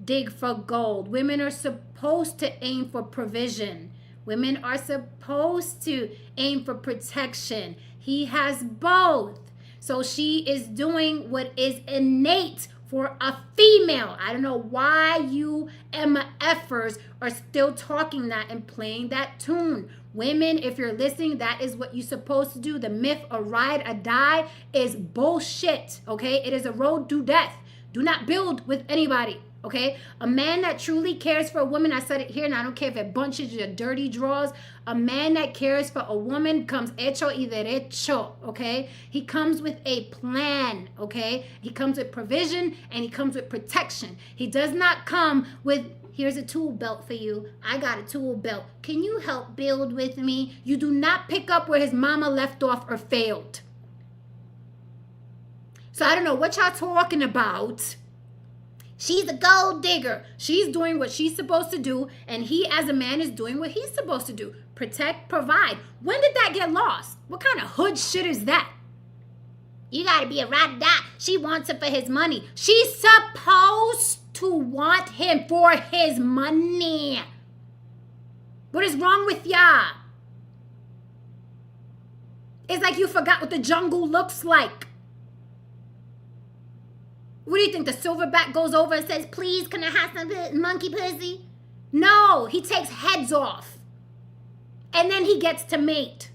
dig for gold. Women are supposed to aim for provision. Women are supposed to aim for protection. He has both. So she is doing what is innate for a female. I don't know why you MFers are still talking that and playing that tune. Women, if you're listening, that is what you're supposed to do. The myth of ride or die is bullshit, okay? It is a road to death. Do not build with anybody, okay? A man that truly cares for a woman, I said it here, and I don't care if it bunches your dirty drawers. A man that cares for a woman comes hecho y derecho, okay? He comes with a plan, okay? He comes with provision and he comes with protection. He does not come with, here's a tool belt for you. I got a tool belt. Can you help build with me? You do not pick up where his mama left off or failed. So I don't know what y'all talking about. She's a gold digger. She's doing what she's supposed to do, and he as a man is doing what he's supposed to do. Protect, provide. When did that get lost? What kind of hood shit is that? You gotta be a ride or die. She wants it for his money. She's supposed to want him for his money. What is wrong with y'all? It's like you forgot what the jungle looks like. What do you think? The silverback goes over and says, please, can I have some monkey pussy? No, he takes heads off. And then he gets to mate.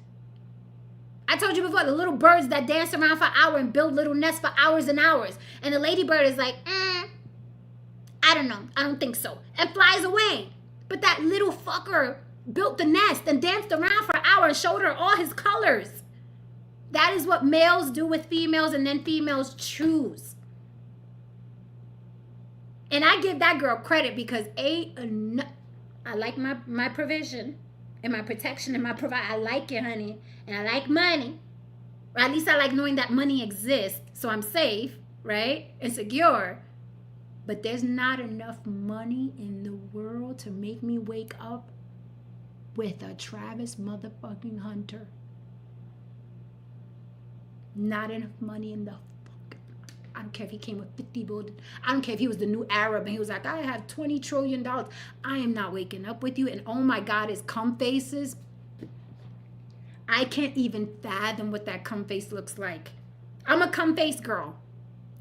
I told you before, the little birds that dance around for hours and build little nests for hours and hours. And the ladybird is like, I don't know. I don't think so. And flies away. But that little fucker built the nest and danced around for an hour and showed her all his colors. That is what males do with females, and then females choose. And I give that girl credit because I like my provision and my protection and my provide. I like it, honey. And I like money. Or at least I like knowing that money exists. So I'm safe, right? And secure. But there's not enough money in the world to make me wake up with a Travis motherfucking Hunter. Not enough money in the I don't care if he came with 50 billion. I don't care if he was the new Arab and he was like, I have $20 trillion. I am not waking up with you. And oh my God, his cum faces. I can't even fathom what that cum face looks like. I'm a cum face girl.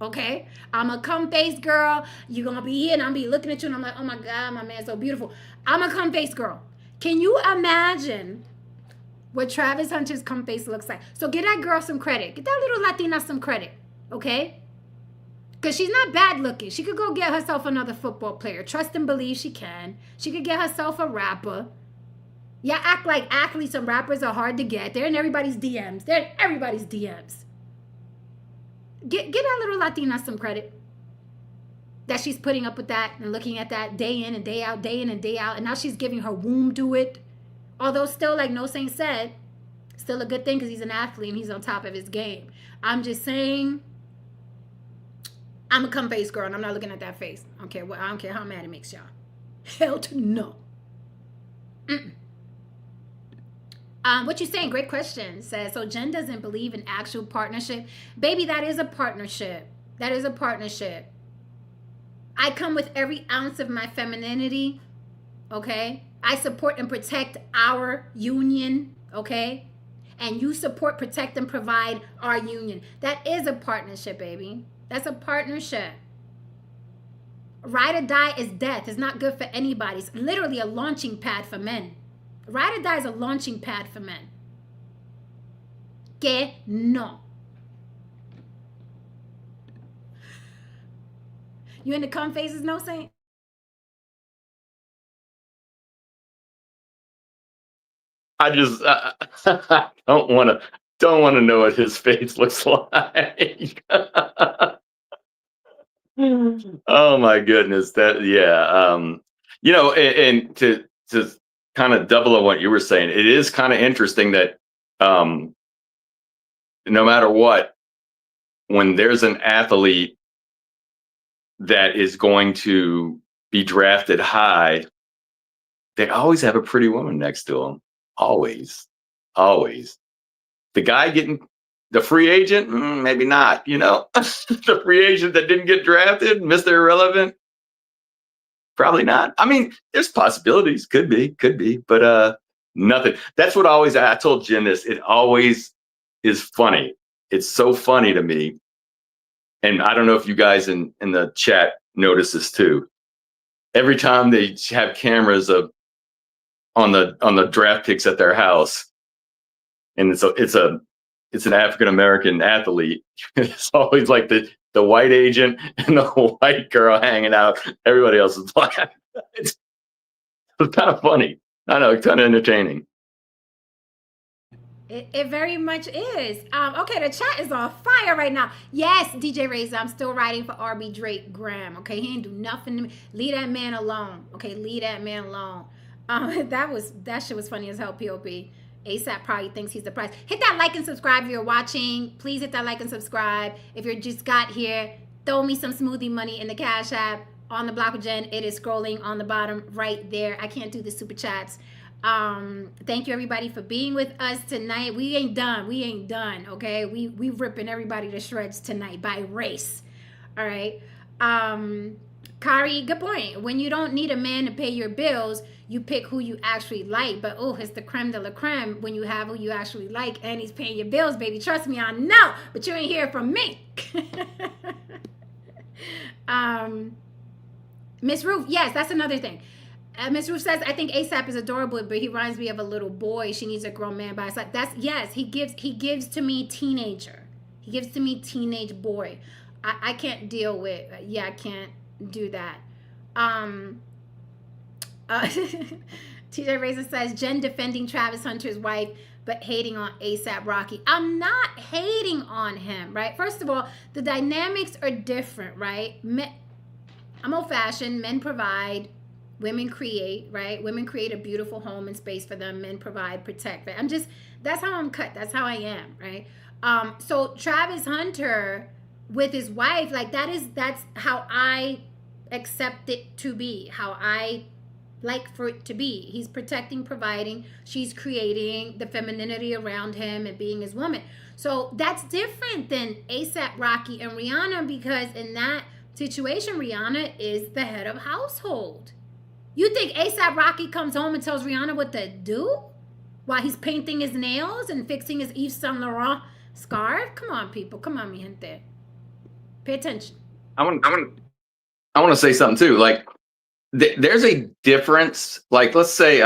Okay? I'm a cum face girl. You're going to be here and I'm be looking at you and I'm like, oh my God, my man's so beautiful. I'm a cum face girl. Can you imagine what Travis Hunter's cum face looks like? So get that girl some credit. Get that little Latina some credit. Okay? Because she's not bad looking. She could go get herself another football player. Trust and believe she can. She could get herself a rapper. Yeah, act like athletes and rappers are hard to get. They're in everybody's DMs. They're in everybody's DMs. Get that little Latina some credit. That she's putting up with that and looking at that day in and day out, day in and day out. And now she's giving her womb to it. Although still, like No Saint said, still a good thing because he's an athlete and he's on top of his game. I'm just saying, I'm a cum face girl and I'm not looking at that face. I don't care how mad it makes y'all. Hell to no. What you saying? Great question. Says, so Jen doesn't believe in actual partnership. Baby, that is a partnership. That is a partnership. I come with every ounce of my femininity. Okay? I support and protect our union. Okay? And you support, protect, and provide our union. That is a partnership, baby. That's a partnership. Ride or die is death. It's not good for anybody. It's literally a launching pad for men. Ride or die is a launching pad for men. Que no. You in the cum faces, no Saint? I just don't want to know what his face looks like. Oh my goodness, that yeah. And to kind of double on what you were saying, it is kind of interesting that um, no matter what, when there's an athlete that is going to be drafted high, they always have a pretty woman next to them. Always, always. The guy getting the free agent, maybe not. The free agent that didn't get drafted, Mr. Irrelevant, probably not. I mean, there's possibilities. Could be, but nothing. That's what I told Jen this. It always is funny. It's so funny to me. And I don't know if you guys in the chat notice this too. Every time they have cameras on the draft picks at their house, and it's an African American athlete, it's always like the white agent and the white girl hanging out. Everybody else is black. It's kind of funny. I know, kind of entertaining. It very much is. Okay, the chat is on fire right now. Yes, DJ Razor, I'm still riding for RB Drake Graham. Okay, he ain't do nothing to me. Leave that man alone. Okay, leave that man alone. That shit was funny as hell. POP. ASAP probably thinks he's the prize. Hit that like and subscribe if you're watching. Please hit that like and subscribe. If you're just got here, throw me some smoothie money in the Cash App on the block of Jen. It is scrolling on the bottom right there. I can't do the super chats. Thank you everybody for being with us tonight. We ain't done, okay? We ripping everybody to shreds tonight by race. All right. Kari, good point. When you don't need a man to pay your bills, you pick who you actually like. But it's the creme de la creme when you have who you actually like and he's paying your bills, baby. Trust me, I know, but you ain't hear from me. Miss Ruth, yes, that's another thing. Miss Ruth says, I think ASAP is adorable, but he reminds me of a little boy. She needs a grown man by his side. Yes, he gives to me teenager. He gives to me teenage boy. I can't deal with, I can't do that. TJ Razor says, Jen defending Travis Hunter's wife, but hating on ASAP Rocky. I'm not hating on him, right? First of all, the dynamics are different, right? I'm old-fashioned. Men provide. Women create, right? Women create a beautiful home and space for them. Men provide, protect. Right? That's how I'm cut. That's how I am, right? So Travis Hunter with his wife, like that's how I accept it to be, how I like for it to be. He's protecting, providing. She's creating the femininity around him and being his woman. So that's different than ASAP Rocky and Rihanna, because in that situation, Rihanna is the head of household. You think ASAP Rocky comes home and tells Rihanna what to do while he's painting his nails and fixing his Yves Saint Laurent scarf? Come on, people. Come on, mi gente. Pay attention. I want to say something too. Like, there's a difference. Like, let's say,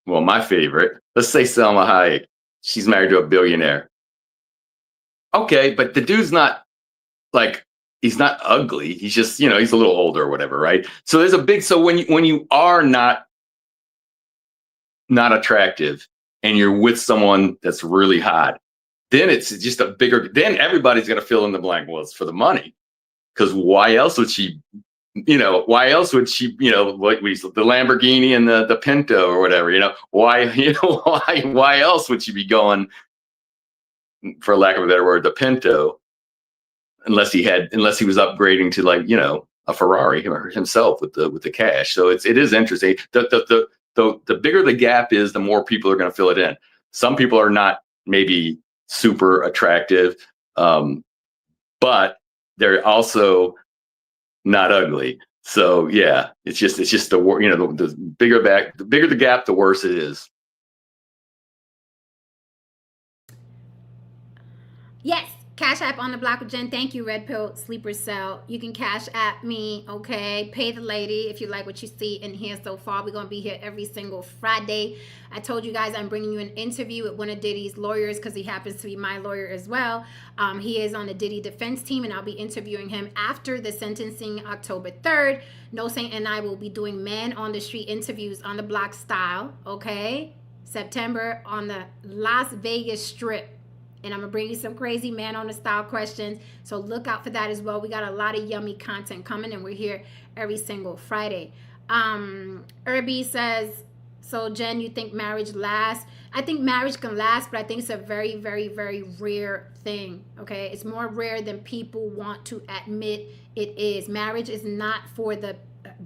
my favorite. Let's say Selma Hayek. She's married to a billionaire. Okay, but the dude's not like. He's not ugly. He's just, he's a little older or whatever, right? So there's when you are not attractive and you're with someone that's really hot, then it's just then everybody's going to fill in the blank. Well, it's for the money. Because why else would she, the Lamborghini and the Pinto or whatever, why else would she be going, for lack of a better word, the Pinto? Unless he was upgrading to a Ferrari himself with the cash. So it is interesting. The bigger the gap is, the more people are going to fill it in. Some people are not maybe super attractive, but they're also not ugly. So yeah, it's just the bigger the gap, the worse it is. Yes. Cash App on the block with Jen. Thank you, Red Pill Sleeper Cell. You can cash app me, okay? Pay the lady if you like what you see in here so far. We're going to be here every single Friday. I told you guys I'm bringing you an interview with one of Diddy's lawyers because he happens to be my lawyer as well. He is on the Diddy defense team, and I'll be interviewing him after the sentencing October 3rd. No Saint and I will be doing man on the street interviews on the block style, okay? September on the Las Vegas Strip. And I'm going to bring you some crazy man on the style questions. So look out for that as well. We got a lot of yummy content coming, and we're here every single Friday. Irby says, so Jen, you think marriage lasts? I think marriage can last, but I think it's a very, very, very rare thing. Okay. It's more rare than people want to admit it is. Marriage is not for the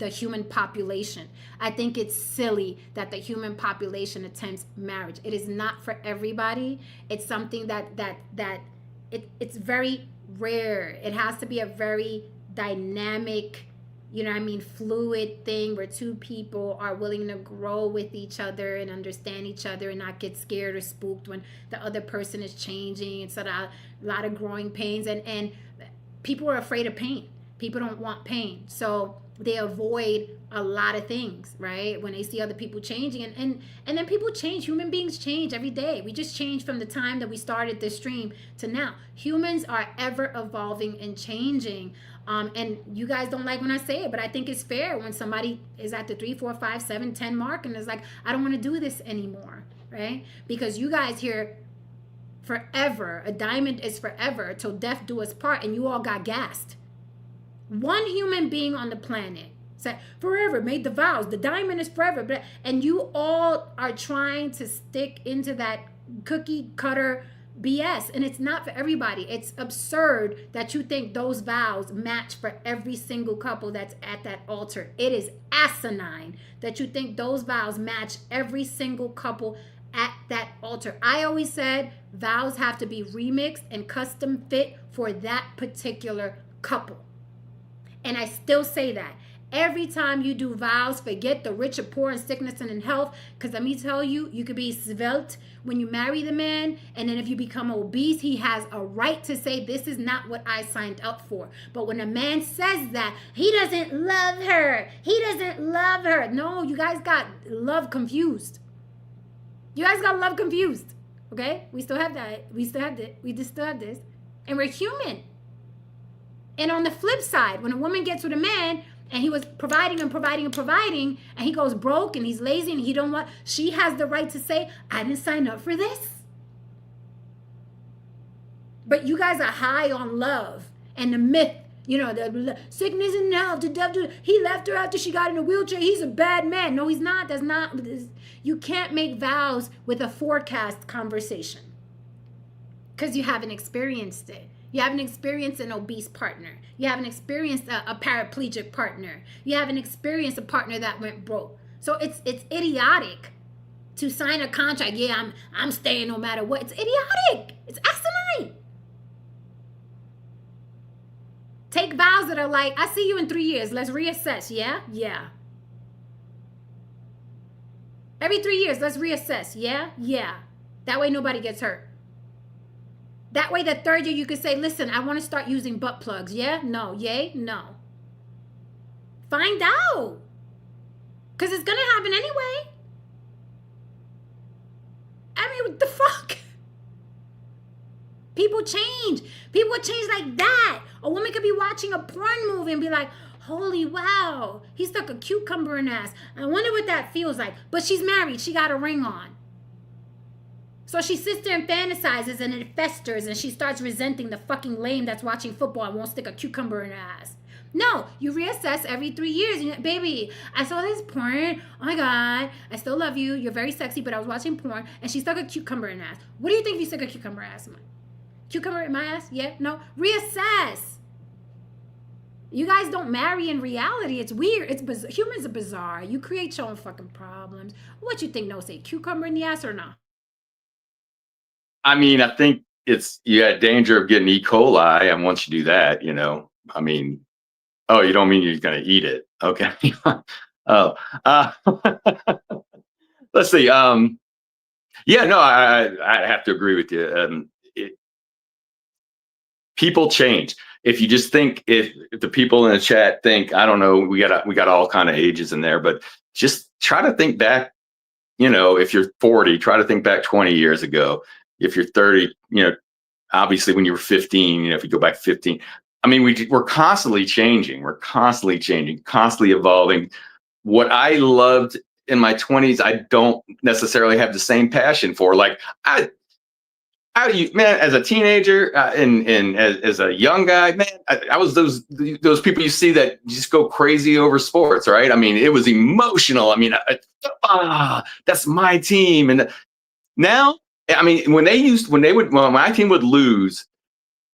human population. I think it's silly that the human population attempts marriage. It is not for everybody. It's something it's very rare. It has to be a very dynamic, fluid thing where two people are willing to grow with each other and understand each other and not get scared or spooked when the other person is changing. It's a lot of growing pains, and people are afraid of pain. People don't want pain. So they avoid a lot of things, right? When they see other people changing, and then people change. Human beings change every day. We just change from the time that we started this stream to now. Humans are ever evolving and changing. And you guys don't like when I say it, but I think it's fair when somebody is at the 3, 4, 5, 7, 10 mark and is like, I don't want to do this anymore, right? Because you guys here forever, a diamond is forever till death do us part, and you all got gassed. One human being on the planet said forever, made the vows, the diamond is forever, and you all are trying to stick into that cookie cutter BS, and it's not for everybody. It's absurd that you think those vows match for every single couple that's at that altar. It is asinine that you think those vows match every single couple at that altar. I always said vows have to be remixed and custom fit for that particular couple. And I still say that. Every time you do vows, forget the rich or poor and sickness and in health. Because let me tell you, you could be svelte when you marry the man. And then if you become obese, he has a right to say, this is not what I signed up for. But when a man says that, he doesn't love her. He doesn't love her. No, you guys got love confused. You guys got love confused. Okay? We still have that. We still have this. We just still have this. And we're human. And on the flip side, when a woman gets with a man and he was providing and he goes broke and he's lazy and he don't want, she has the right to say, I didn't sign up for this. But you guys are high on love and the myth, the sickness and health, the devil, he left her after she got in a wheelchair. He's a bad man. No, he's not. That's not. You can't make vows with a forecast conversation because you haven't experienced it. You haven't experienced an obese partner. You haven't experienced a paraplegic partner. You haven't experienced a partner that went broke. So it's idiotic to sign a contract. Yeah, I'm staying no matter what. It's idiotic. It's asinine. Take vows that are like, I see you in 3 years. Let's reassess. Yeah? Yeah. Every 3 years, let's reassess. Yeah? Yeah. That way nobody gets hurt. That way, the third year, you could say, listen, I want to start using butt plugs. Yeah? No. Yay? No. Find out. Because it's going to happen anyway. I mean, what the fuck? People change. People change like that. A woman could be watching a porn movie and be like, holy wow, he stuck a cucumber in her ass. I wonder what that feels like. But she's married. She got a ring on. So she sits there and fantasizes and it festers and she starts resenting the fucking lame that's watching football and won't stick a cucumber in her ass. No, you reassess every 3 years. And baby, I saw this porn. Oh my God, I still love you. You're very sexy, but I was watching porn and she stuck a cucumber in her ass. What do you think if you stuck a cucumber ass in my cucumber in my ass? Yeah? No? Reassess. You guys don't marry in reality. It's weird. Humans are bizarre. You create your own fucking problems. What you think? No, say cucumber in the ass or not? I mean, I think you got danger of getting E. coli, and once you do that, I mean, oh, you don't mean you're going to eat it? Okay. Oh, let's see. Yeah, no, I have to agree with you. people change. If you just think, if the people in the chat think, I don't know, we got all kind of ages in there, but just try to think back. If you're 40, try to think back 20 years ago. If you're 30, obviously when you were 15, if you go back 15, I mean, we're constantly changing. We're constantly changing, constantly evolving. What I loved in my 20s, I don't necessarily have the same passion for. Like, how do you, man, as a teenager and as a young guy, man, I was those people you see that just go crazy over sports, right? I mean, it was emotional. I mean, that's my team. And now, I mean, when my team would lose,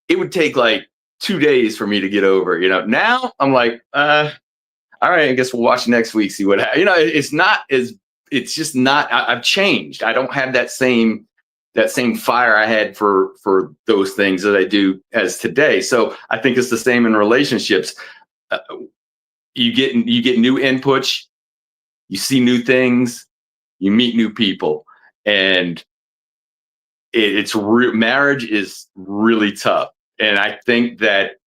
it would take like 2 days for me to get over. Now I'm like, all right, I guess we'll watch next week, see what happens. It's just not. I've changed. I don't have that same fire I had for those things that I do as today. So I think it's the same in relationships. You get new inputs, you see new things, you meet new people, and marriage is really tough. And I think that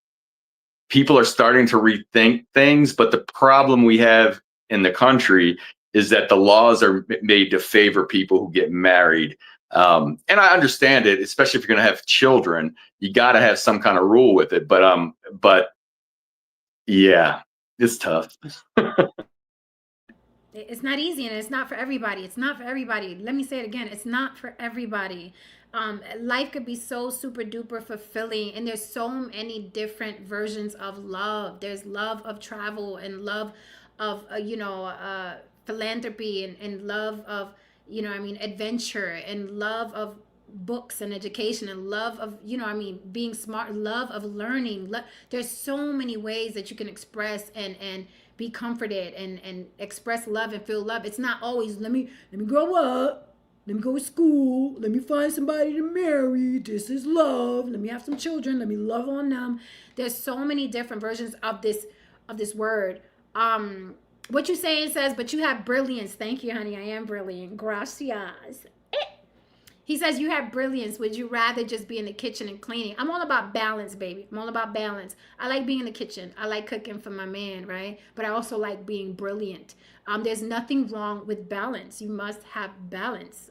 people are starting to rethink things, but the problem we have in the country is that the laws are made to favor people who get married. And I understand it, especially if you're going to have children, you got to have some kind of rule with it. But yeah, it's tough. It's not easy, and it's not for everybody. It's not for everybody. Let me say it again. It's not for everybody. Life could be so super duper fulfilling, and there's so many different versions of love. There's love of travel, and love of philanthropy, and love of adventure, and love of books and education, and love of being smart, love of learning. There's so many ways that you can express and be comforted and express love and feel love. It's not always let me grow up, let me go to school, let me find somebody to marry, this is love, let me have some children, let me love on them. There's so many different versions of this word. What you saying says, but you have brilliance. Thank you, honey. I am brilliant. Gracias. He says, you have brilliance. Would you rather just be in the kitchen and cleaning? I'm all about balance, baby. I'm all about balance. I like being in the kitchen. I like cooking for my man, right? But I also like being brilliant. There's nothing wrong with balance. You must have balance.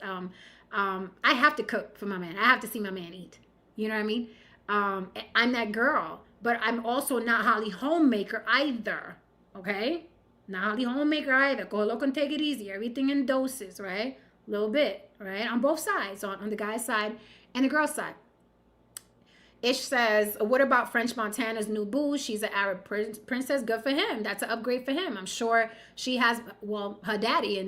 I have to cook for my man. I have to see my man eat. You know what I mean? I'm that girl. But I'm also not Holly Homemaker either. Okay? Not Holly Homemaker either. Go look and take it easy. Everything in doses, right? A little bit, right? On both sides, on the guy's side and the girl's side. Ish says, what about French Montana's new boo? She's an Arab princess. Good for him. That's an upgrade for him. I'm sure she has, her daddy,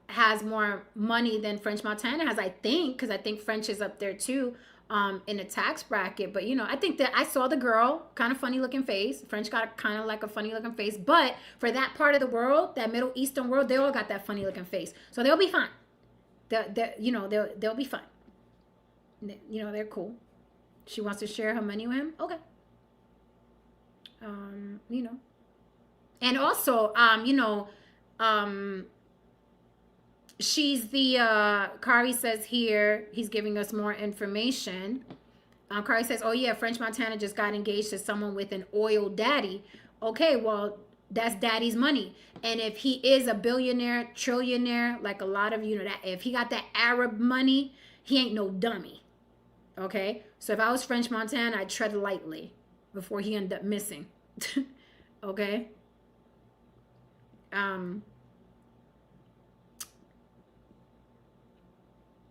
has more money than French Montana has, I think, because I think French is up there too. In the tax bracket, but I think that I saw the girl, kind of funny looking face. French got kind of like a funny looking face, but for that part of the world, that Middle Eastern world, they all got that funny looking face, so they'll be fine. They'll be fine. They're cool. She wants to share her money with him. Okay. And also, she's the Kari says here, he's giving us more information. Kari says, oh yeah, French Montana just got engaged to someone with an oil daddy. Okay, well, that's daddy's money. And if he is a billionaire, trillionaire, like a lot of that, if he got that Arab money, he ain't no dummy. Okay, so if I was French Montana, I'd tread lightly before he ended up missing. Okay.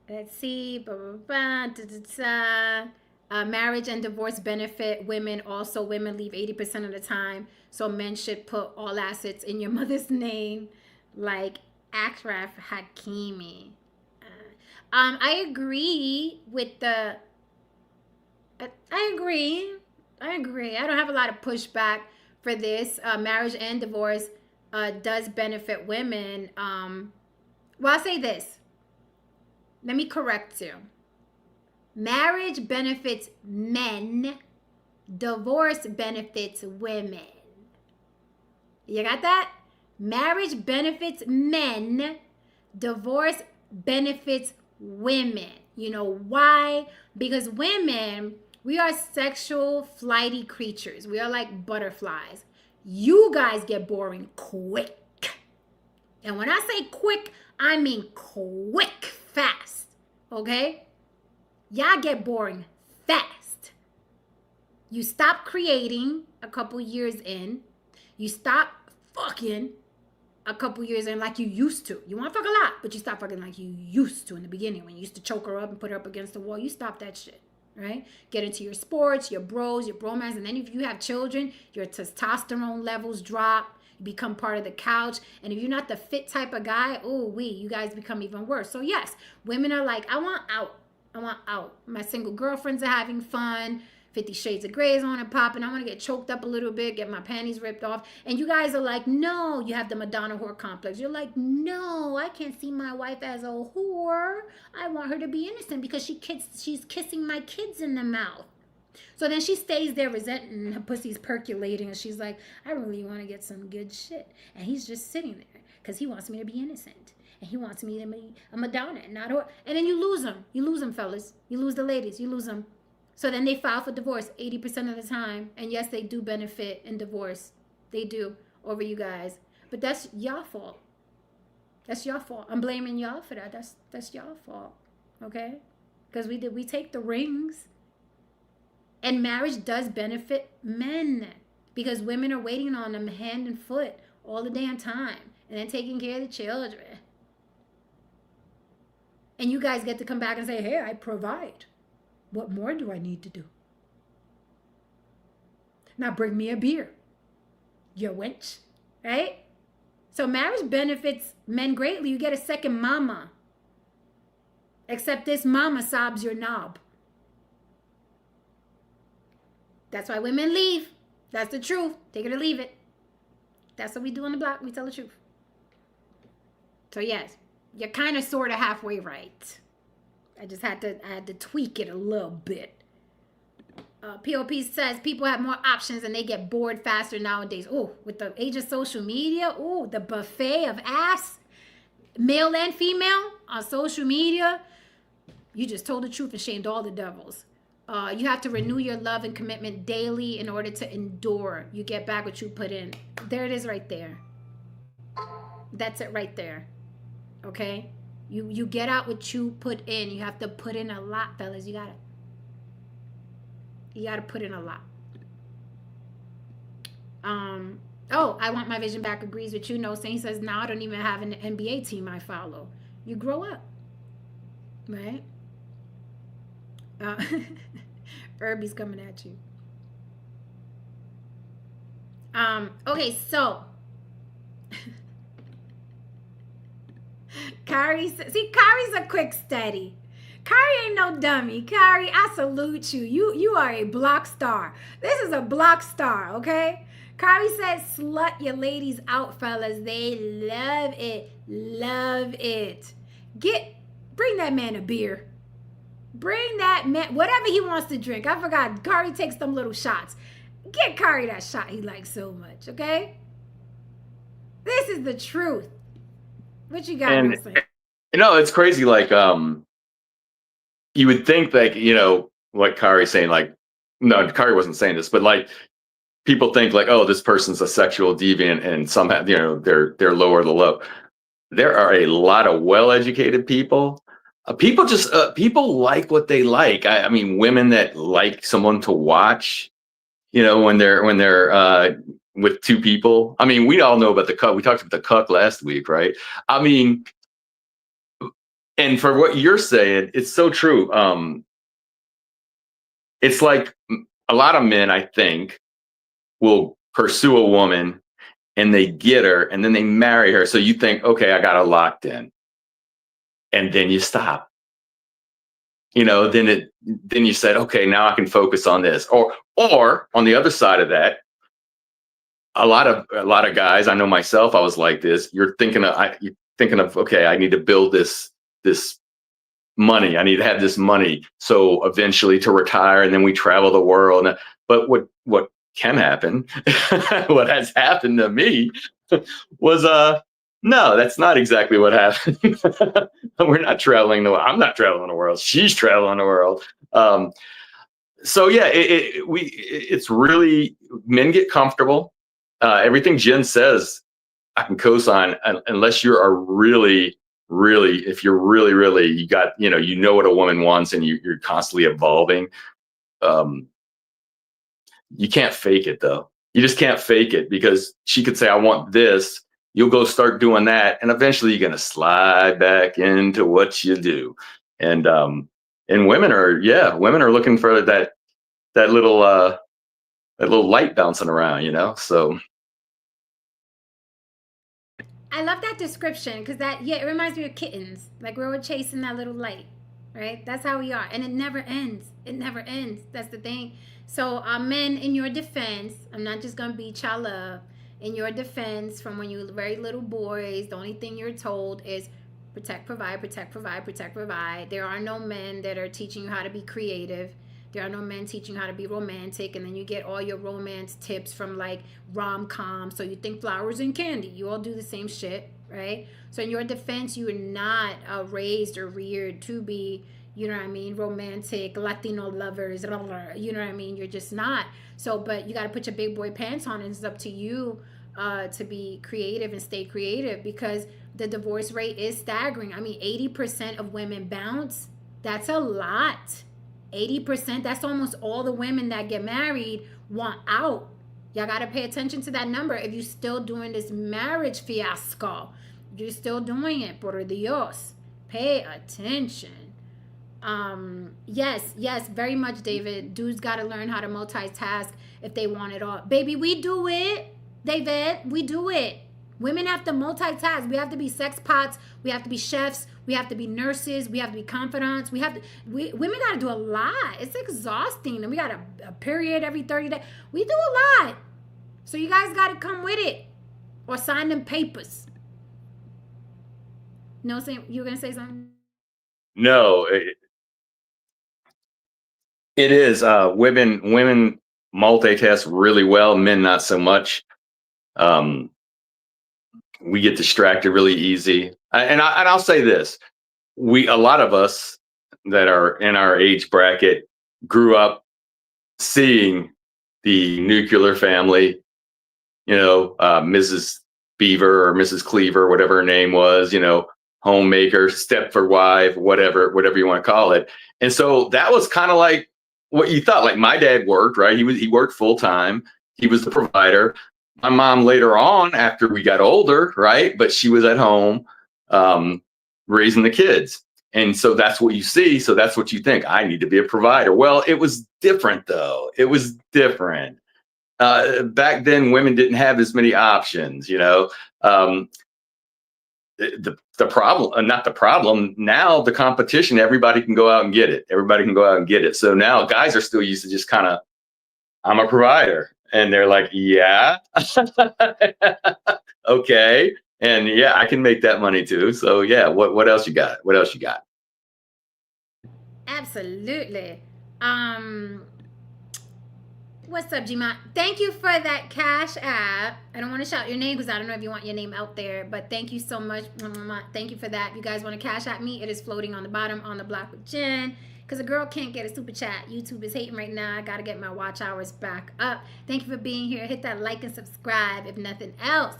Let's see. Marriage and divorce benefit women. Also, women leave 80% of the time. So men should put all assets in your mother's name, like Ashraf Hakimi. I agree with the. I agree. I don't have a lot of pushback for this. Marriage and divorce does benefit women. Well, I'll say this. Let me correct you. Marriage benefits men. Divorce benefits women. You got that? Marriage benefits men. Divorce benefits women. You know why? Because women We are sexual, flighty creatures. We are like butterflies. You guys get boring quick. And when I say quick, I mean quick, fast. Okay? Y'all get boring fast. You stop creating a couple years in. You stop fucking a couple years in like you used to. You want to fuck a lot, but you stop fucking like you used to in the beginning when you used to choke her up and put her up against the wall. You stop that shit, right? Get into your sports, your bros, your bromance, and then if you have children, your testosterone levels drop. You become part of the couch, and if you're not the fit type of guy, you guys become even worse. So yes, women are like, I want out. I want out. My single girlfriends are having fun. 50 Shades of Grey is on and popping. I want to get choked up a little bit, get my panties ripped off. And you guys are like, no, you have the Madonna whore complex. You're like, no, I can't see my wife as a whore. I want her to be innocent because she's kissing my kids in the mouth. So then she stays there resenting, her pussy's percolating, and she's like, I really want to get some good shit. And he's just sitting there because he wants me to be innocent. And he wants me to be a Madonna and not her. And then you lose them. You lose them, fellas. You lose the ladies. You lose them. So then they file for divorce 80% of the time. And yes, they do benefit in divorce. They do over you guys. But that's y'all fault. That's your fault. I'm blaming y'all for that. That's y'all fault. Okay? Because we take the rings. And marriage does benefit men. Because women are waiting on them hand and foot all the damn time. And then taking care of the children. And you guys get to come back and say, hey, I provide. What more do I need to do? Now bring me a beer, you wench, right? So marriage benefits men greatly. You get a second mama. Except this mama sobs your knob. That's why women leave. That's the truth. Take it or leave it. That's what we do on the block. We tell the truth. So yes, you're kind of sort of halfway right. I had to tweak it a little bit. POP says people have more options and they get bored faster nowadays. Oh, with the age of social media, the buffet of ass, male and female on social media. You just told the truth and shamed all the devils. You have to renew your love and commitment daily in order to endure. You get back what you put in. There it is right there. That's it right there. Okay? You get out what you put in. You have to put in a lot, fellas. You gotta put in a lot. I want my vision back agrees with you. No, Saint says, no, I don't even have an NBA team I follow. You grow up. Right? Herbie's coming at you. Okay, so Kari's a quick study. Kari ain't no dummy. Kari, I salute you. You are a block star. This is a block star, okay? Kari said, slut your ladies out, fellas. They love it. Love it. Bring that man a beer. Bring that man, whatever he wants to drink. I forgot. Kari takes them little shots. Get Kari that shot he likes so much, okay? This is the truth. What you got to say? It's crazy. Like, you would think like, what Kari's saying, like, no, Kari wasn't saying this, but like, people think like, oh, this person's a sexual deviant and somehow, they're lower the low. There are a lot of well-educated people. People like what they like. I mean, women that like someone to watch, when they're with two people. I mean, we all know about the cuck. We talked about the cuck last week, right? I mean, and for what you're saying, it's so true. It's like a lot of men, I think, will pursue a woman and they get her and then they marry her. So you think, okay, I got her locked in. And then you stop. Then you said, okay, now I can focus on this. Or on the other side of that, a lot of guys, I know myself, I was like this. You're thinking of, okay, I need to build this money. I need to have this money. So eventually to retire, and then we travel the world. But what can happen, what has happened to me was, no, that's not exactly what happened. We're not traveling the world. I'm not traveling the world. She's traveling the world. So yeah, it's really, men get comfortable. Everything Jen says, I can co-sign, unless you are really, really, if you're really, really, you got, you know what a woman wants, and you're constantly evolving. Um, you can't fake it though. You just can't fake it, because she could say, I want this. You'll go start doing that, and eventually you're going to slide back into what you do. And women are looking for that little light bouncing around, So I love that description because it reminds me of kittens. Like we're chasing that little light, right? That's how we are. And it never ends. It never ends. That's the thing. So, men, in your defense, I'm not just going to beat y'all up. In your defense, from when you were very little boys, the only thing you're told is protect, provide, protect, provide, protect, provide. There are no men that are teaching you how to be creative. There are no men teaching you how to be romantic, and then you get all your romance tips from like rom-com. So you think flowers and candy. You all do the same shit, right? So in your defense, you were not raised or reared to be, you know what I mean, romantic, Latino lovers, blah, blah, blah, you know what I mean? You're just not. So, but you got to put your big boy pants on, and it's up to you to be creative and stay creative, because the divorce rate is staggering. I mean, 80% of women bounce. That's a lot. 80%, that's almost all the women that get married want out. Y'all got to pay attention to that number. If you're still doing this marriage fiasco, you're still doing it, por Dios. Pay attention. Yes, very much, David. Dudes got to learn how to multitask if they want it all. Baby, we do it. David, we do it. Women have to multitask. We have to be sex pots. We have to be chefs. We have to be nurses. We have to be confidants. Women got to do a lot. It's exhausting. And we got a period every 30 days. We do a lot. So you guys got to come with it or sign them papers. No, you were going to say something? No, it is. Women multitask really well. Men, not so much. We get distracted really easy. I'll say this: a lot of us that are in our age bracket grew up seeing the nuclear family, Mrs. Beaver or Mrs. Cleaver, whatever her name was, homemaker, Stepford wife, whatever you want to call it. And so that was kind of like what you thought. Like my dad worked, right? He worked full time. He was the provider. My mom later on, after we got older, right? But she was at home raising the kids. And so that's what you see. So that's what you think. I need to be a provider. Well, it was different, though. It was different. Back then, women didn't have as many options, the problem, not the problem. Now the competition, everybody can go out and get it. Everybody can go out and get it. So now guys are still used to just kind of, I'm a provider. And they're like, yeah, okay. And yeah, I can make that money too. So yeah, what else you got? What else you got? Absolutely. What's up, Gma? Thank you for that Cash App. I don't want to shout your name because I don't know if you want your name out there, but thank you so much. Thank you for that. You guys want to Cash App me? It is floating on the bottom on the block with Jen. Because a girl can't get a super chat. YouTube is hating right now. I got to get my watch hours back up. Thank you for being here. Hit that like and subscribe if nothing else.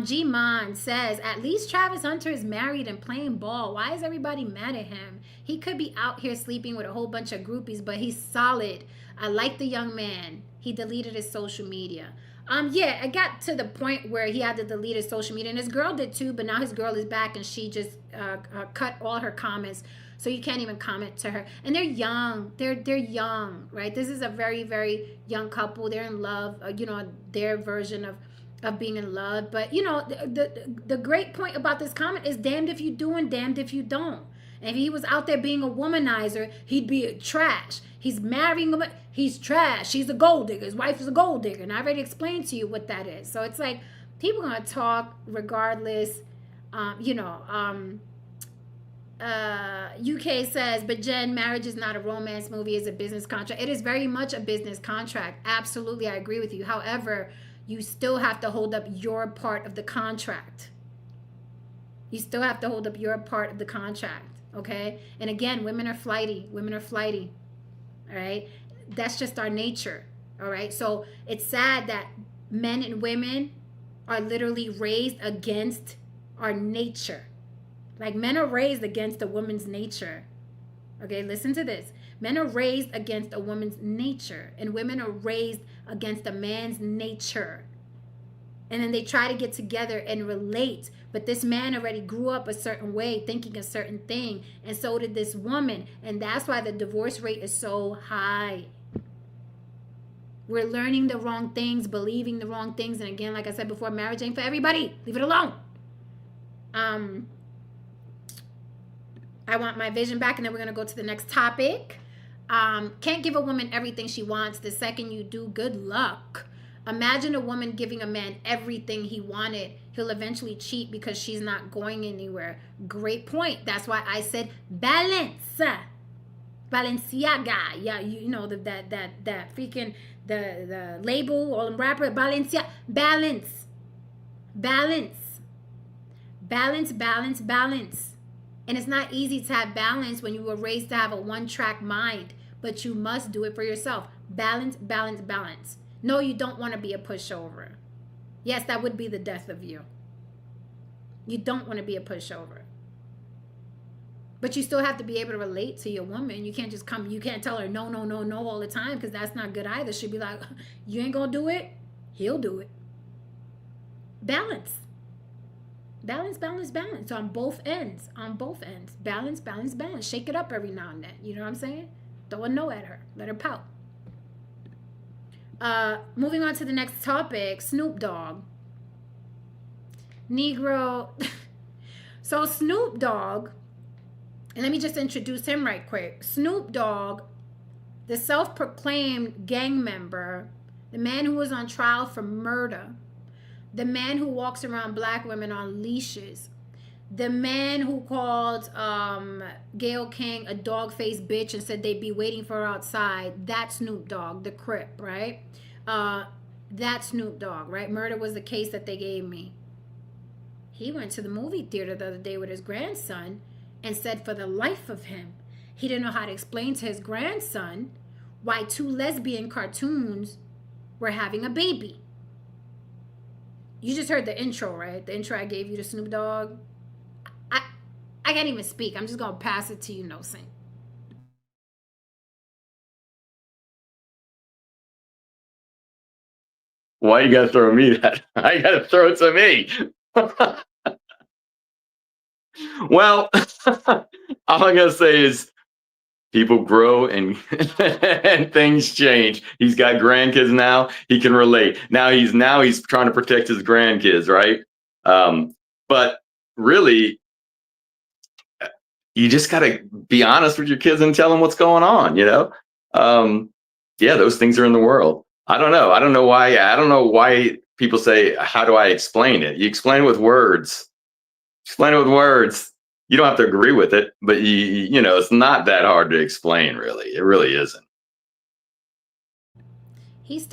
G-Mon says, at least Travis Hunter is married and playing ball. Why is everybody mad at him? He could be out here sleeping with a whole bunch of groupies, but he's solid. I like the young man. He deleted his social media. Yeah, I got to the point where he had to delete his social media, and his girl did too, but now his girl is back, and she just cut all her comments. So you can't even comment to her. And they're young. They're young, right? This is a very, very young couple. They're in love, their version of being in love. But, the great point about this comment is damned if you do and damned if you don't. And if he was out there being a womanizer, he'd be trash. He's marrying a, he's trash. She's a gold digger. His wife is a gold digger. And I already explained to you what that is. So it's like people are going to talk regardless. UK says, but Jen, marriage is not a romance movie, it's a business contract. It is very much a business contract. Absolutely, I agree with you. However, you still have to hold up your part of the contract. You still have to hold up your part of the contract, okay? And again, women are flighty. All right? that's just our nature. All right. So it's sad that men and women are literally raised against our nature. Like men are raised against a woman's nature. Okay, listen to this. Men are raised against a woman's nature, and women are raised against a man's nature. And then they try to get together and relate. But this man already grew up a certain way, thinking a certain thing. And so did this woman. And that's why the divorce rate is so high. We're learning the wrong things, believing the wrong things. And again, like I said before, marriage ain't for everybody. Leave it alone. I want my vision back, and then we're going to go to the next topic. Can't give a woman everything she wants. The second you do, good luck. Imagine a woman giving a man everything he wanted. He'll eventually cheat because she's not going anywhere. Great point. That's why I said balance. Balenciaga. Yeah, you know that freaking the label, all them rapper, Balenciaga. Balance. And it's not easy to have balance when you were raised to have a one-track mind, but you must do it for yourself. Balance. No, you don't want to be a pushover. Yes, that would be the death of you. You don't want to be a pushover. But you still have to be able to relate to your woman. You can't just you can't tell her no all the time, because that's not good either. She'll be like, you ain't gonna do it? He'll do it. Balance on both ends. Balance. Shake it up every now and then. You know what I'm saying? Throw a no at her. Let her pout. Moving on to the next topic, Snoop Dogg. Negro. So Snoop Dogg, and let me just introduce him right quick. Snoop Dogg, the self-proclaimed gang member, the man who was on trial for murder, the man who walks around black women on leashes, the man who called Gayle King a dog-faced bitch and said they'd be waiting for her outside. That's Snoop Dogg, the Crip, right? That's Snoop Dogg, right? Murder was the case that they gave me. He went to the movie theater the other day with his grandson and said for the life of him, he didn't know how to explain to his grandson why two lesbian cartoons were having a baby. You just heard the intro, right? The intro I gave you to Snoop Dogg. I can't even speak. I'm just going to pass it to you, no sing. Why you gotta throw me that? I gotta throw it to me. Well, all I'm gonna say is people grow and and things change. He's got grandkids now. He can relate. Now he's trying to protect his grandkids, right? But really, you just gotta be honest with your kids and tell them what's going on. Yeah, those things are in the world. I don't know. I don't know why people say, how do I explain it? You explain it with words. Explain it with words. You don't have to agree with it, but it's not that hard to explain, really. It really isn't. He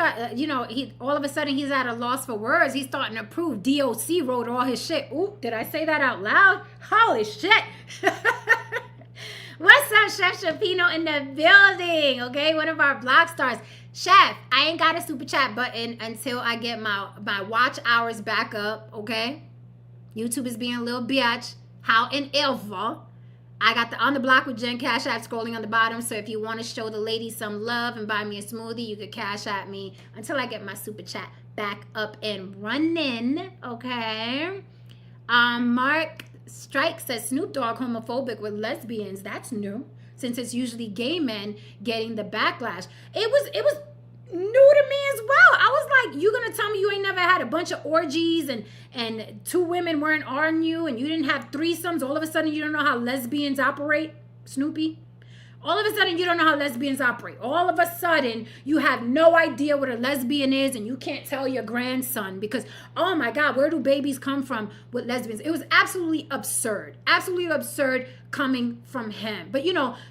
all of a sudden he's at a loss for words. He's starting to prove DOC wrote all his shit. Ooh, did I say that out loud? Holy shit. What's up, Chef Shapino in the building? Okay, one of our blog stars. Chef, I ain't got a super chat button until I get my watch hours back up, okay? YouTube is being a little bitch. However, I got the On the Block with Jen Cash App scrolling on the bottom. So if you want to show the ladies some love and buy me a smoothie, you could cash at me until I get my super chat back up and running, okay? Mark Strike says Snoop Dogg homophobic with lesbians. That's new, since it's usually gay men getting the backlash. It was new to me as well. I was like, you gonna tell me you ain't never had a bunch of orgies and two women weren't on you and you didn't have threesomes? All of a sudden you don't know how lesbians operate, Snoopy? All of a sudden you don't know how lesbians operate. All of a sudden you have no idea what a lesbian is, and you can't tell your grandson because, oh my God, where do babies come from with lesbians? It was absolutely absurd coming from him. But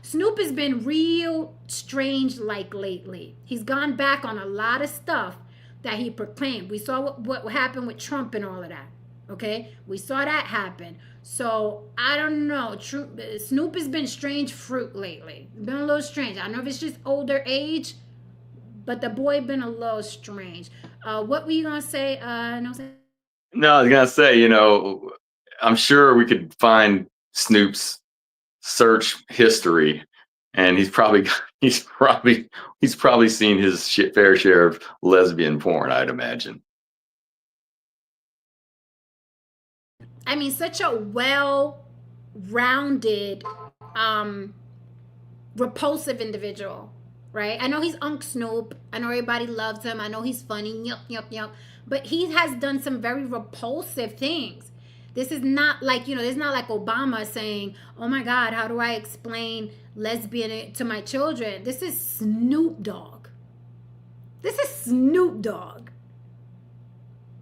Snoop has been real strange lately. He's gone back on a lot of stuff that he proclaimed. We saw what happened with Trump and all of that. Okay, we saw that happen. So I don't know. Snoop has been strange fruit lately. Been a little strange. I don't know if it's just older age but the boy been a little strange. What were you gonna say? No. No, I was gonna say, you know, I'm sure we could find Snoop's search history, and he's probably seen his fair share of lesbian porn, I'd imagine. I mean, such a well-rounded, um, repulsive individual, right? I know he's Unc Snoop. I know everybody loves him. I know he's funny. Yup, yup, yup. But he has done some very repulsive things. This is not like, this is not like Obama saying, oh my God, how do I explain lesbian to my children? This is Snoop Dogg. This is Snoop Dogg.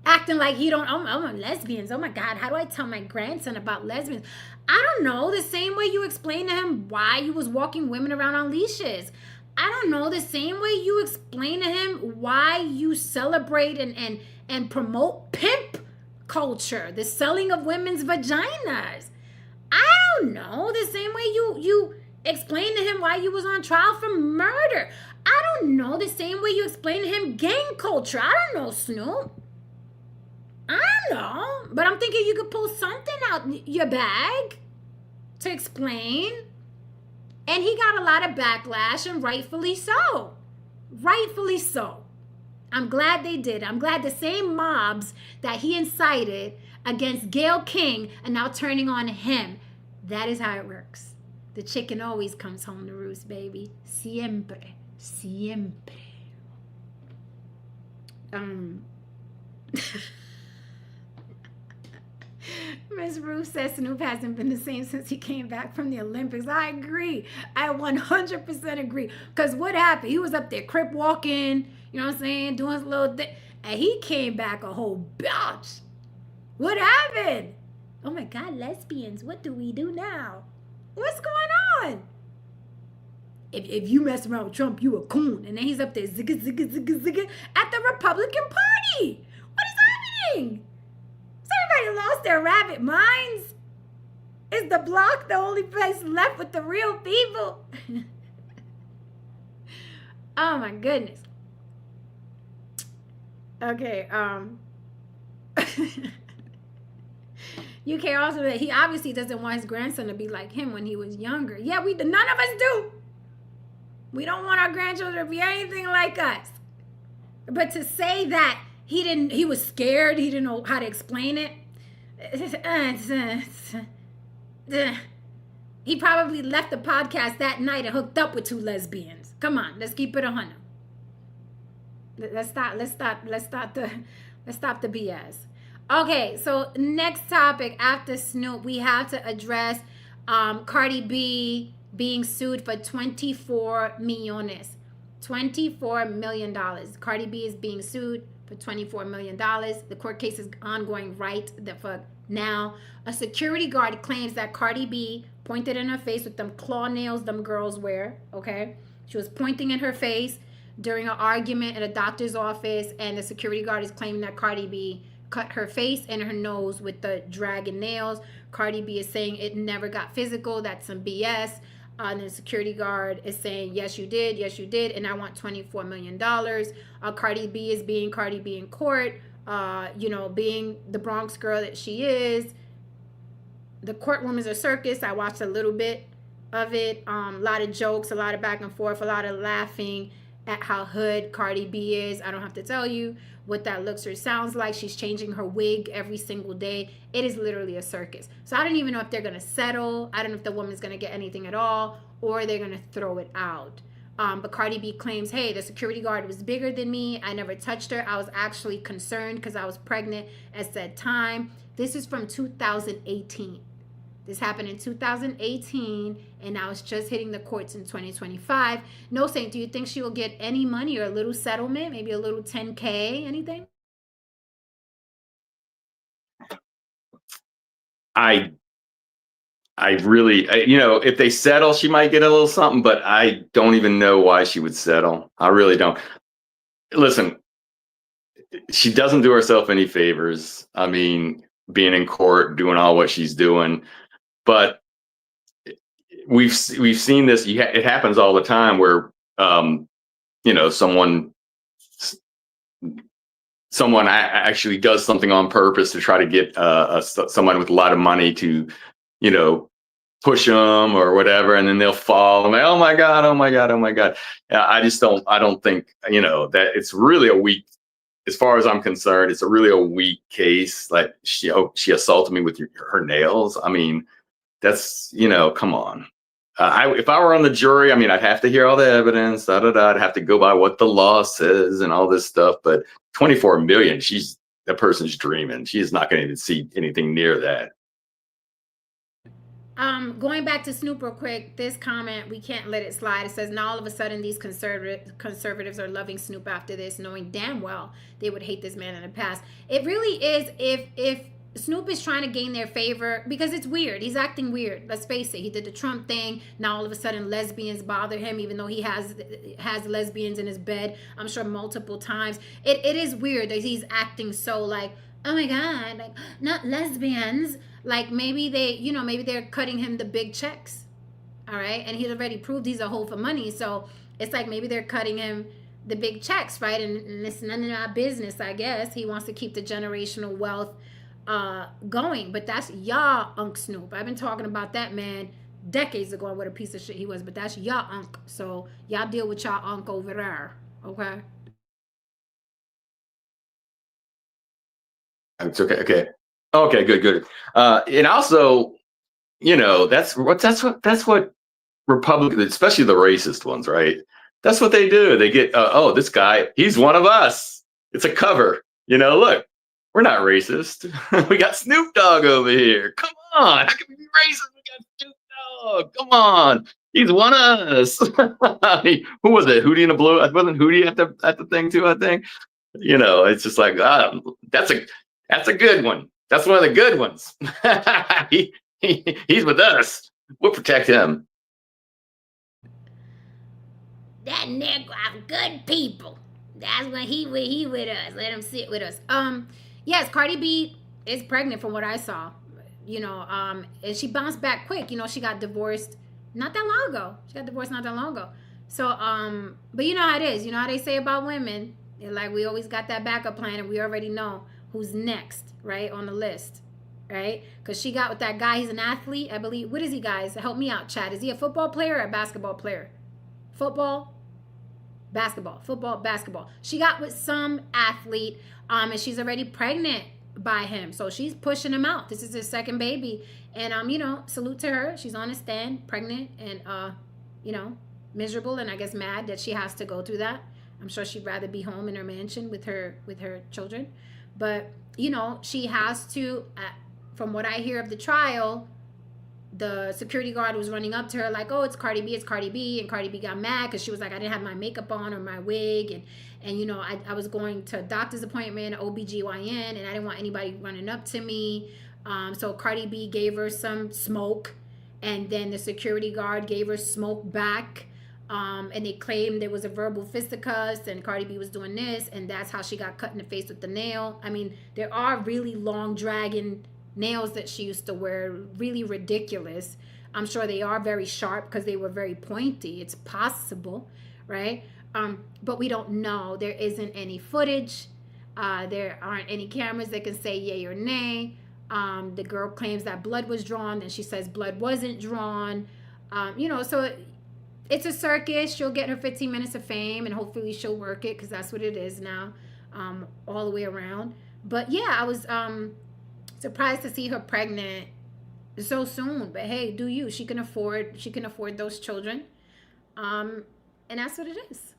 Acting like he don't, oh, lesbians. Oh my God, how do I tell my grandson about lesbians? I don't know. The same way you explain to him why you was walking women around on leashes. I don't know. The same way you explain to him why you celebrate and promote pimp culture, the selling of women's vaginas. I don't know. The same way you explain to him why you was on trial for murder. I don't know. The same way you explain to him gang culture. I don't know, Snoop. I don't know. But I'm thinking you could pull something out your bag to explain. And he got a lot of backlash, and rightfully so. Rightfully so. I'm glad they did. I'm glad the same mobs that he incited against Gayle King are now turning on him. That is how it works. The chicken always comes home to roost, baby. Siempre. Siempre. Ms. Ruth says Snoop hasn't been the same since he came back from the Olympics. I agree. I 100% agree. Because what happened? He was up there crip walking, you know what I'm saying, doing his little thing. And he came back a whole bitch. What happened? Oh my God, lesbians, what do we do now? What's going on? If you mess around with Trump, you a coon. And then he's up there zigga, zigga, zigga, zigga at the Republican Party. What is happening? Everybody lost their rabbit minds. Is the block the only place left with the real people? Oh my goodness. Okay, UK also, he obviously doesn't want his grandson to be like him when he was younger. Yeah, none of us do. We don't want our grandchildren to be anything like us. But to say that he was scared, he didn't know how to explain it. He probably left the podcast that night and hooked up with 2 lesbians. Come on, let's keep it 100. Let's stop the BS. Okay, so next topic after Snoop, we have to address Cardi B being sued for $24 million. $24 million. Cardi B is being sued for $24 million. The court case is ongoing right the fuck now. A security guard claims that Cardi B pointed in her face with them claw nails them girls wear, okay? She was pointing in her face during an argument at a doctor's office, and the security guard is claiming that Cardi B cut her face and her nose with the dragon nails. Cardi B is saying it never got physical. That's some BS. And the security guard is saying, yes, you did, and I want $24 million. Cardi B is being Cardi B in court, being the Bronx girl that she is. The courtroom is a circus. I watched a little bit of it. A lot of jokes, a lot of back and forth, a lot of laughing at how hood Cardi B is. I don't have to tell you what that looks or sounds like. She's changing her wig every single day. It is literally a circus. So I don't even know if they're going to settle. I don't know if the woman's going to get anything at all, or they're going to throw it out. But Cardi B claims, hey, the security guard was bigger than me. I never touched her. I was actually concerned because I was pregnant at that time. This is from 2018. This happened in 2018, and now it's just hitting the courts in 2025. No, Saint, do you think she will get any money or a little settlement, maybe a little 10K, anything? I really, if they settle, she might get a little something, but I don't even know why she would settle. I really don't. Listen, she doesn't do herself any favors. I mean, being in court, doing all what she's doing. But we've seen this. It happens all the time where someone someone actually does something on purpose to try to get someone with a lot of money to, you know, push them or whatever, and then they'll fall. I'm like, oh my god, oh my god, oh my god. I just don't. I don't think, you know, that it's really a weak. As far as I'm concerned, it's a really a weak case. Like she assaulted me with her nails. I mean, that's, you know, come on. If I were on the jury, I mean, I'd have to hear all the evidence. I'd have to go by what the law says and all this stuff. But 24 million, that person's dreaming. She's not going to see anything near that. Going back to Snoop real quick, this comment, we can't let it slide. It says, now all of a sudden these conservatives are loving Snoop after this, knowing damn well they would hate this man in the past. It really is, if Snoop is trying to gain their favor, because it's weird. He's acting weird. Let's face it. He did the Trump thing. Now all of a sudden lesbians bother him, even though he has lesbians in his bed, I'm sure multiple times. It is weird that he's acting so like, oh my God, like, not lesbians. Like maybe maybe they're cutting him the big checks. All right. And he's already proved he's a hoe for money. So it's like maybe they're cutting him the big checks, right? And it's none of our business, I guess. He wants to keep the generational wealth going. But that's y'all Unc Snoop. I've been talking about that man decades ago, what a piece of shit he was. But that's y'all Unc. So y'all deal with y'all Unc over there. Okay? It's okay. Okay. Okay. Good. Good. And also, you know, that's what Republicans, especially the racist ones, right? That's what they do. They get, oh, this guy, he's one of us. It's a cover. You know, look, we're not racist. We got Snoop Dogg over here. Come on. How can we be racist? We got Snoop Dogg. Come on. He's one of us. Who was it? Hootie and the Blue? Wasn't Hootie at the thing too, I think? You know, it's just like, that's a good one. That's one of the good ones. He's with us. We'll protect him. That nigga of good people. That's when he with us. Let him sit with us. Yes, Cardi B is pregnant from what I saw. You know, and she bounced back quick. You know, she got divorced not that long ago. So, but you know how it is. You know how they say about women. They're like, we always got that backup plan, and we already know who's next, right, on the list, right? Because she got with that guy. He's an athlete, I believe. What is he, guys? Help me out, Chad. Is he a football player or a basketball player? Football, basketball. She got with some athlete, and she's already pregnant by him. So she's pushing him out. This is his second baby. And, you know, salute to her. She's on a stand, pregnant, and, you know, miserable and I guess mad that she has to go through that. I'm sure she'd rather be home in her mansion with her children. But, you know, she has to, from what I hear of the trial, the security guard was running up to her like, oh, it's Cardi B. And Cardi B got mad because she was like, I didn't have my makeup on or my wig. And you know, I was going to a doctor's appointment, OBGYN, and I didn't want anybody running up to me. So Cardi B gave her some smoke, and then the security guard gave her smoke back. And they claimed there was a verbal fisticuffs and Cardi B was doing this, and that's how she got cut in the face with the nail. I mean, there are really long dragging nails that she used to wear, really ridiculous. I'm sure they are very sharp because they were very pointy. It's possible, right? But we don't know. There isn't any footage. There aren't any cameras that can say yay or nay. The girl claims that blood was drawn, then she says blood wasn't drawn. You know, so it's a circus. She'll get her 15 minutes of fame, and hopefully she'll work it because that's what it is now, all the way around. But yeah, I was surprised to see her pregnant so soon. But hey, do you? She can afford those children, and that's what it is.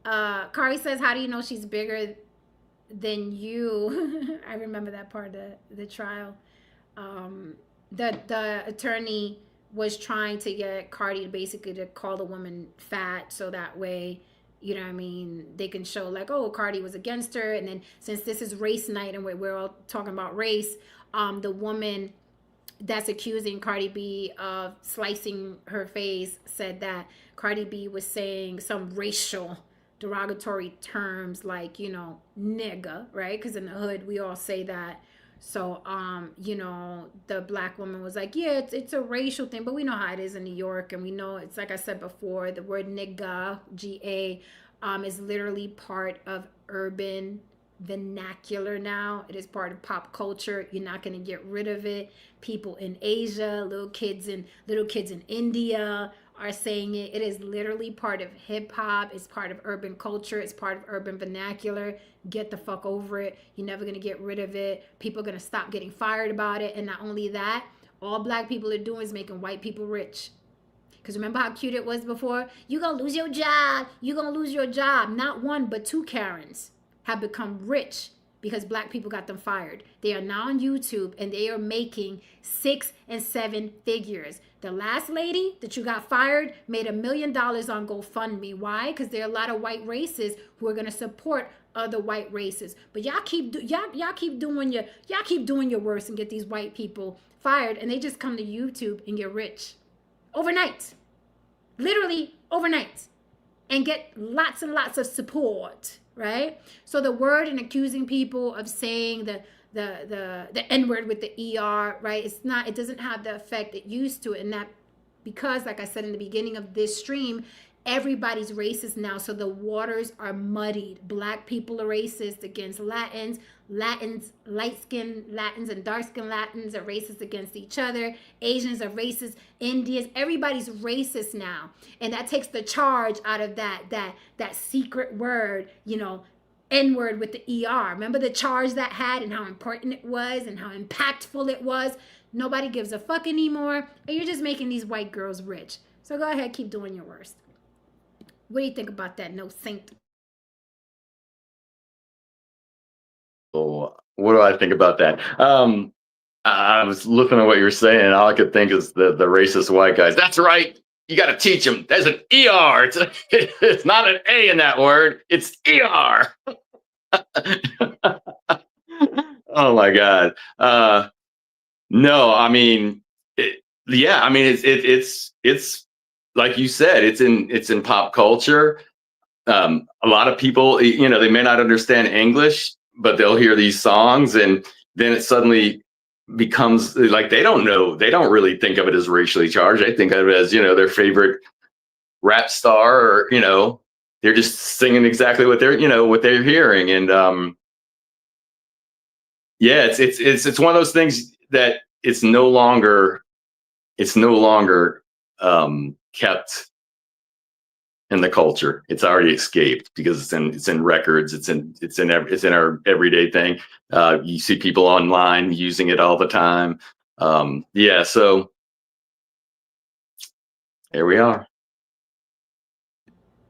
Kari says, how do you know she's bigger than you? I remember that part of the trial. The attorney was trying to get Cardi basically to call the woman fat so that way, you know what I mean, they can show like, oh, Cardi was against her. And then since this is race night and we're all talking about race, the woman that's accusing Cardi B of slicing her face said that Cardi B was saying some racial derogatory terms like, you know, nigga, right? Because in the hood, we all say that. So, you know, the black woman was like, yeah, it's a racial thing, but we know how it is in New York. And we know it's like I said before, the word nigga, G-A, is literally part of urban vernacular now. It is part of pop culture. You're not going to get rid of it. People in Asia, little kids in India are saying it. It is literally part of hip hop. It's part of urban culture. It's part of urban vernacular. Get the fuck over it. You're never going to get rid of it. People are going to stop getting fired about it. And not only that, all black people are doing is making white people rich. Because remember how cute it was before? You're going to lose your job. You're going to lose your job. Not one, but two Karens have become rich because black people got them fired. They are now on YouTube and they are making 6 and 7 figures. The last lady that you got fired made $1 million on GoFundMe. Why? Because there are a lot of white races who are going to support other white races. But y'all keep doing your worst and get these white people fired, and they just come to YouTube and get rich overnight, literally overnight, and get lots and lots of support. Right? So the word and accusing people of saying the N-word with the ER, right? It doesn't have the effect it used to. And that because, like I said in the beginning of this stream, everybody's racist now. So the waters are muddied. Black people are racist against Latins. Light-skinned Latins and dark-skinned Latins are racist against each other. Asians are racist. Indians, everybody's racist now. And that takes the charge out of that secret word, N-word with the ER. Remember the charge that had and how important it was and how impactful it was? Nobody gives a fuck anymore. And you're just making these white girls rich. So go ahead, keep doing your worst. What do you think about that? No saint. Oh, what do I think about that? I was looking at what you were saying, and all I could think is the racist white guys. That's right. You got to teach them. There's an ER. It's not an A in that word. It's ER. Oh my God. No, I mean, it's like you said, it's in pop culture. A lot of people, they may not understand English, but they'll hear these songs, and then it suddenly becomes like they don't really think of it as racially charged. They think of it as their favorite rap star, or they're just singing exactly what they're hearing. And it's one of those things that it's no longer kept in the culture. It's already escaped because it's in records. It's in our everyday thing. You see people online using it all the time. So here we are.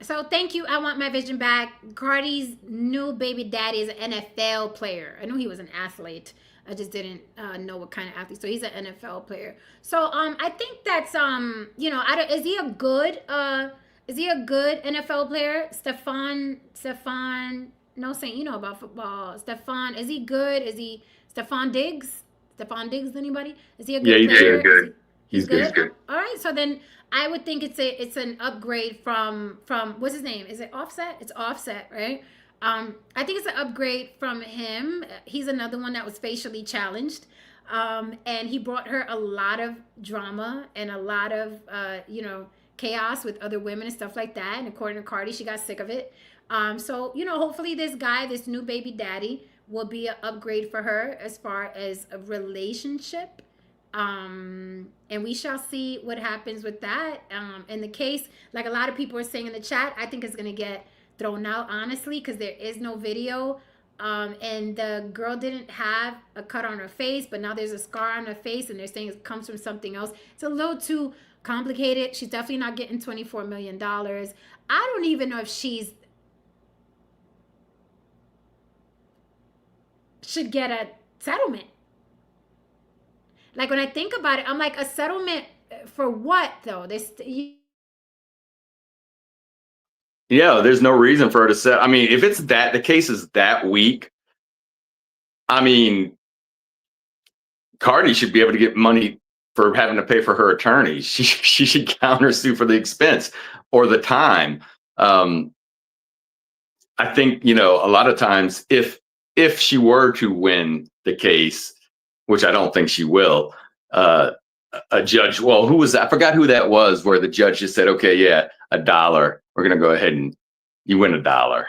So thank you. I want my vision back. Cardi's new baby daddy is an NFL player. I knew he was an athlete. I just didn't know what kind of athlete. So he's an NFL player. So I think that's is he a good NFL player? Stefan, no saying you know about football. Stefan, is he good? Is he Stefan Diggs? Anybody? Is he a good player? Yeah, good. He's good. He's good. All right, so then I would think it's an upgrade from what's his name? Is it Offset? It's Offset, right? I think it's an upgrade from him. He's another one that was facially challenged. And he brought her a lot of drama and a lot of chaos with other women and stuff like that. And according to Cardi, she got sick of it. So hopefully this new baby daddy will be an upgrade for her as far as a relationship. And we shall see what happens with that. In the case, like a lot of people are saying in the chat, I think it's going to get thrown out, honestly, because there is no video. And the girl didn't have a cut on her face, but now there's a scar on her face, and they're saying it comes from something else. It's a little too complicated. She's definitely not getting $24 million. I don't even know if she's should get a settlement. Like when I think about it, I'm like, a settlement for what though? There's no reason for her to settle. I mean, if it's the case is that weak, I mean, Cardi should be able to get money for having to pay for her attorney. She should countersue for the expense or the time. I think, a lot of times if she were to win the case, which I don't think she will, a judge, who was that? I forgot who that was, where the judge just said, okay, yeah, $1. We're going to go ahead and you win $1.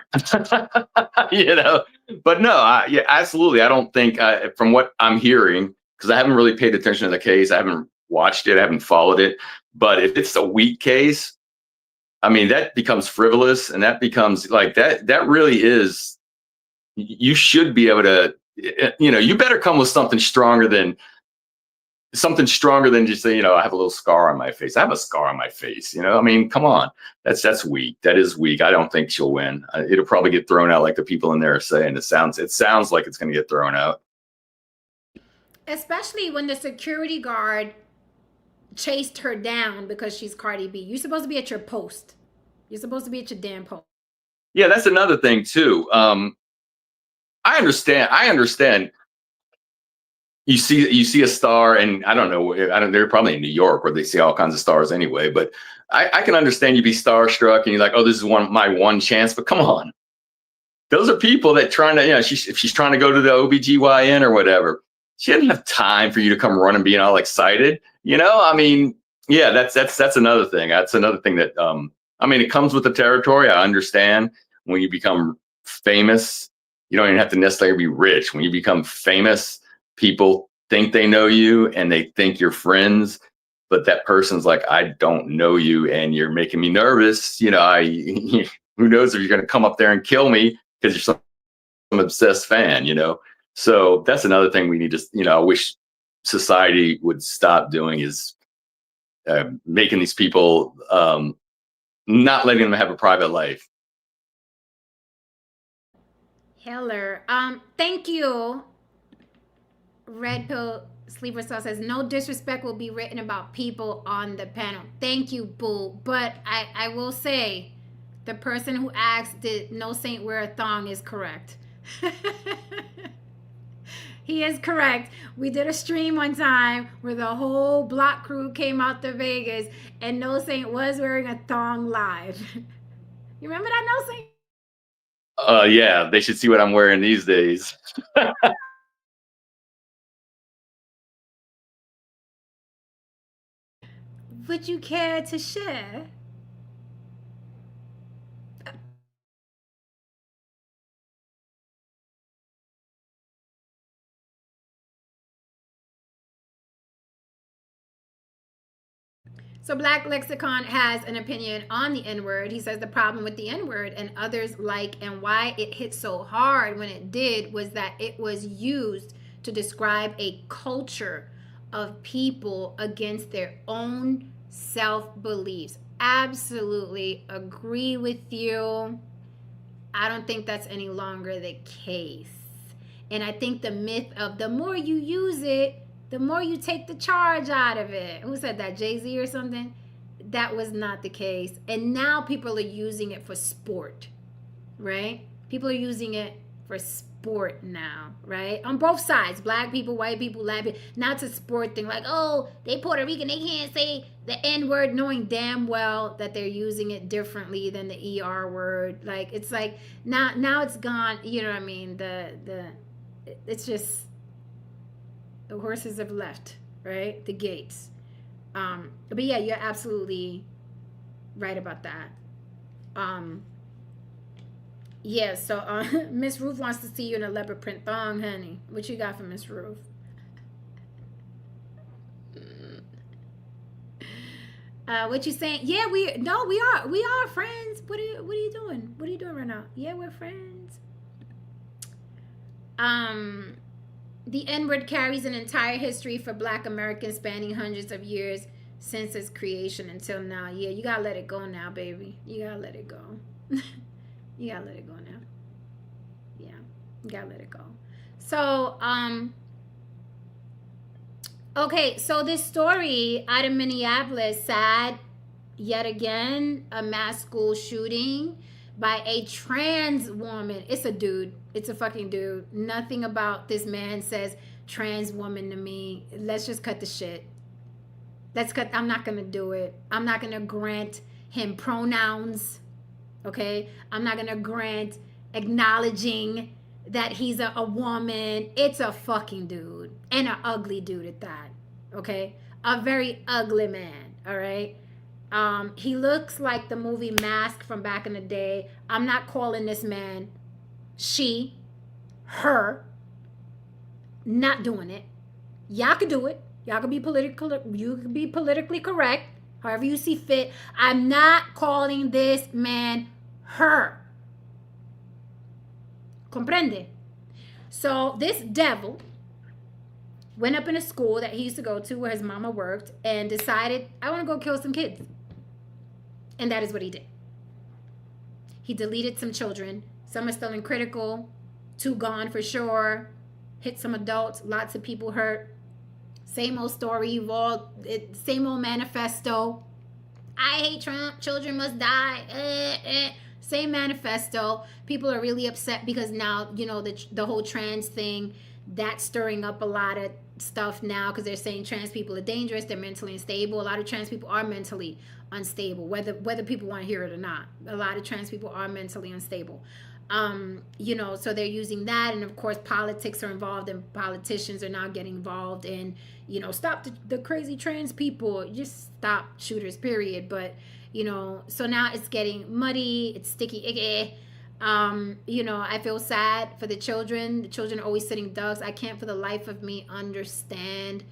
You know, but no, yeah, absolutely. I don't think from what I'm hearing, because I haven't really paid attention to the case, I haven't watched it, I haven't followed it. But if it's a weak case, I mean, that becomes frivolous, and that becomes like that. That really is. You should be able to. You know, you better come with something stronger than just say, you know, I have a little scar on my face. I have a scar on my face. You know, I mean, come on, that's weak. That is weak. I don't think she'll win. It'll probably get thrown out, like the people in there are saying. It sounds like it's going to get thrown out. Especially when the security guard chased her down because she's Cardi B. You're supposed to be at your post. You're supposed to be at your damn post. Yeah, that's another thing too. I understand. You see a star, and I don't know. They're probably in New York where they see all kinds of stars anyway. But I can understand you be starstruck and you're like, oh, this is my one chance. But come on, those are people that trying to, you know, if she's trying to go to the OBGYN or whatever, she doesn't have time for you to come running being all excited. You know, I mean, yeah, that's another thing. That's another thing that I mean, it comes with the territory. I understand when you become famous, you don't even have to necessarily be rich. When you become famous, people think they know you and they think you're friends, but that person's like, I don't know you and you're making me nervous. You know, who knows if you're going to come up there and kill me because you're some obsessed fan, you know? So that's another thing we need to, you know, I wish society would stop doing is making these people, not letting them have a private life. Heller. Thank you. Red Pill Sleeper Cell says, no disrespect will be written about people on the panel. Thank you, boo. But I will say, the person who asked, did No Saint wear a thong, is correct. He is correct. We did a stream one time where the whole block crew came out to Vegas and No Saint was wearing a thong live. You remember that, No Saint? Yeah, they should see what I'm wearing these days. Would you care to share? So Black Lexicon has an opinion on the N-word. He says the problem with the N-word and others like and why it hit so hard when it did was that it was used to describe a culture of people against their own self-beliefs. Absolutely agree with you. I don't think that's any longer the case. And I think the myth of the more you use it, the more you take the charge out of it. Who said that? Jay-Z or something? That was not the case. And now people are using it for sport, right? People are using it for sport now, right? On both sides, black people, white people, Latin people. Now it's a sport thing. Like, oh, they Puerto Rican, they can't say the N-word, knowing damn well that they're using it differently than the ER word. Like, it's like, now it's gone, you know what I mean? It's just, the horses have left, right? The gates. But yeah, you're absolutely right about that. Yeah, so Miss Ruth wants to see you in a leopard print thong, honey. What you got for Miss Ruth? What you saying? Yeah, we are friends. What are you doing? What are you doing right now? Yeah, we're friends. The N-word carries an entire history for Black Americans spanning hundreds of years since its creation until now. Yeah, you gotta let it go now, baby. You gotta let it go. You gotta let it go now. Yeah, you gotta let it go. So, okay, so this story out of Minneapolis, sad yet again, a mass school shooting by a trans woman. It's a dude. It's a fucking dude. Nothing about this man says trans woman to me. Let's just cut the shit. Let's cut. I'm not gonna do it. I'm not gonna grant him pronouns. Okay? I'm not gonna grant acknowledging that he's a woman. It's a fucking dude. And an ugly dude at that. Okay? A very ugly man. All right? He looks like the movie Mask from back in the day. I'm not calling this man she, her. Not doing it. Y'all could do it. Y'all could be political. You could be politically correct, however you see fit. I'm not calling this man her. Comprende? So this devil went up in a school that he used to go to where his mama worked and decided, I want to go kill some kids. And that is what he did. He deleted some children. Some are still in critical. 2 gone for sure. Hit some adults. Lots of people hurt. Same old story. Same old manifesto. I hate Trump. Children must die. Same manifesto. People are really upset because now, the whole trans thing, that's stirring up a lot of stuff now because they're saying trans people are dangerous. They're mentally unstable. A lot of trans people are mentally unstable, whether people want to hear it or not. A lot of trans people are mentally unstable. So they're using that, and of course politics are involved, and politicians are now getting involved in, stop the crazy trans people, just stop shooters, period. But so now it's getting muddy, it's sticky. I feel sad for the children. The children are always sitting ducks. I can't for the life of me understand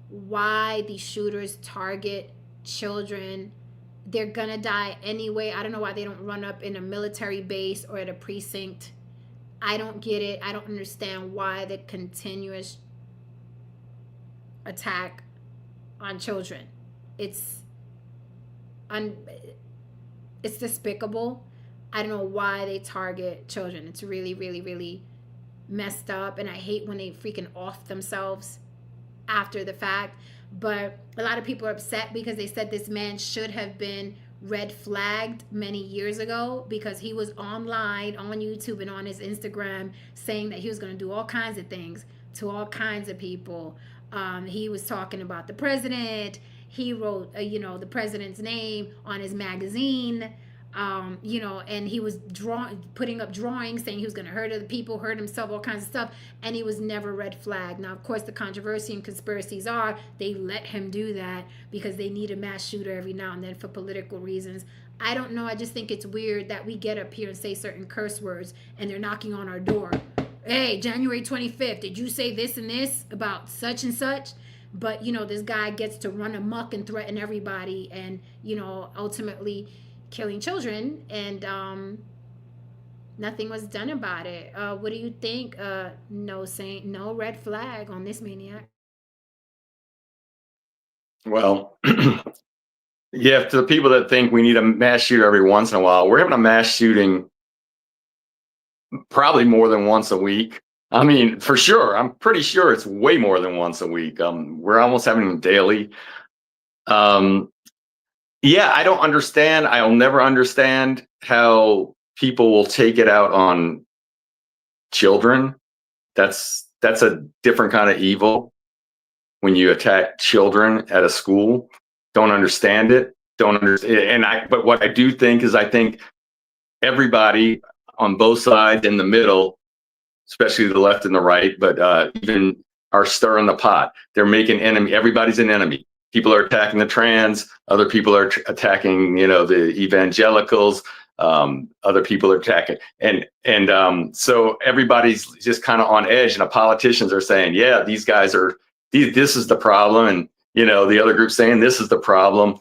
why these shooters target children. They're gonna die anyway. I don't know why they don't run up in a military base or at a precinct. I don't get it. I don't understand why the continuous attack on children. It's despicable. I don't know why they target children. It's really, really, really messed up. And I hate when they freaking off themselves after the fact. But a lot of people are upset because they said this man should have been red flagged many years ago because he was online on YouTube and on his Instagram saying that he was going to do all kinds of things to all kinds of people. He was talking about the president. He wrote, the president's name on his magazine. And he was putting up drawings saying he was going to hurt other people, hurt himself, all kinds of stuff, and he was never red flagged. Now, of course, the controversy and conspiracies are they let him do that because they need a mass shooter every now and then for political reasons. I don't know. I just think it's weird that we get up here and say certain curse words and they're knocking on our door. Hey, January 25th, did you say this and this about such and such? But, this guy gets to run amok and threaten everybody and, ultimately killing children, and nothing was done about it. What do you think? No red flag on this maniac. Well, yeah, to the people that think we need a mass shooter every once in a while, we're having a mass shooting probably more than once a week. I mean, for sure. I'm pretty sure it's way more than once a week. We're almost having them daily. Yeah, I don't understand. I'll never understand how people will take it out on children. That's a different kind of evil. When you attack children at a school, don't understand it. Don't understand. But what I do think is, I think everybody on both sides, in the middle, especially the left and the right, but even are stirring the pot. They're making enemy. Everybody's an enemy. People are attacking the trans. Other people are attacking, the evangelicals. Other people are attacking, and so everybody's just kind of on edge. And the politicians are saying, "Yeah, these guys are. This is the problem," and the other group's saying, "This is the problem."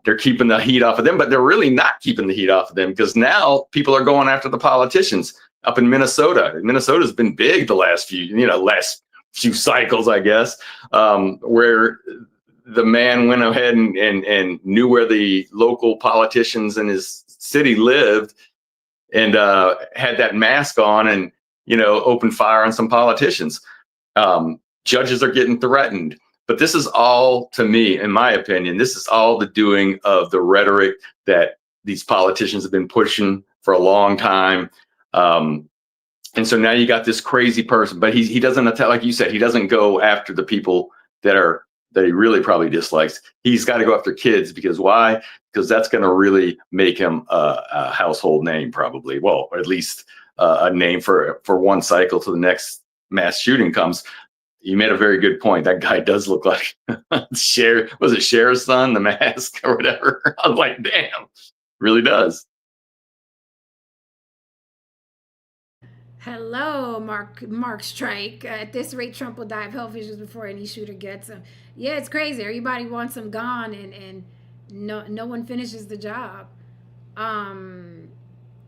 They're keeping the heat off of them, but they're really not keeping the heat off of them because now people are going after the politicians up in Minnesota. Minnesota's been big the last few cycles, I guess, where the man went ahead and knew where the local politicians in his city lived and had that mask on and, opened fire on some politicians. Judges are getting threatened. But this is all, to me, in my opinion, this is all the doing of the rhetoric that these politicians have been pushing for a long time. And so now you got this crazy person, but he doesn't attack, like you said, he doesn't go after the people that he really probably dislikes. He's got to go after kids because why? Because that's going to really make him a household name, probably. Well, or at least a name for one cycle till the next mass shooting comes. you made a very good point. That guy does look like Cher. Was it Cher's son, The Mask or whatever? I was like, damn, really does. Hello, Mark Strike. At this rate, Trump will die of health issues before any shooter gets him. Yeah, it's crazy. Everybody wants him gone, and no one finishes the job. Um,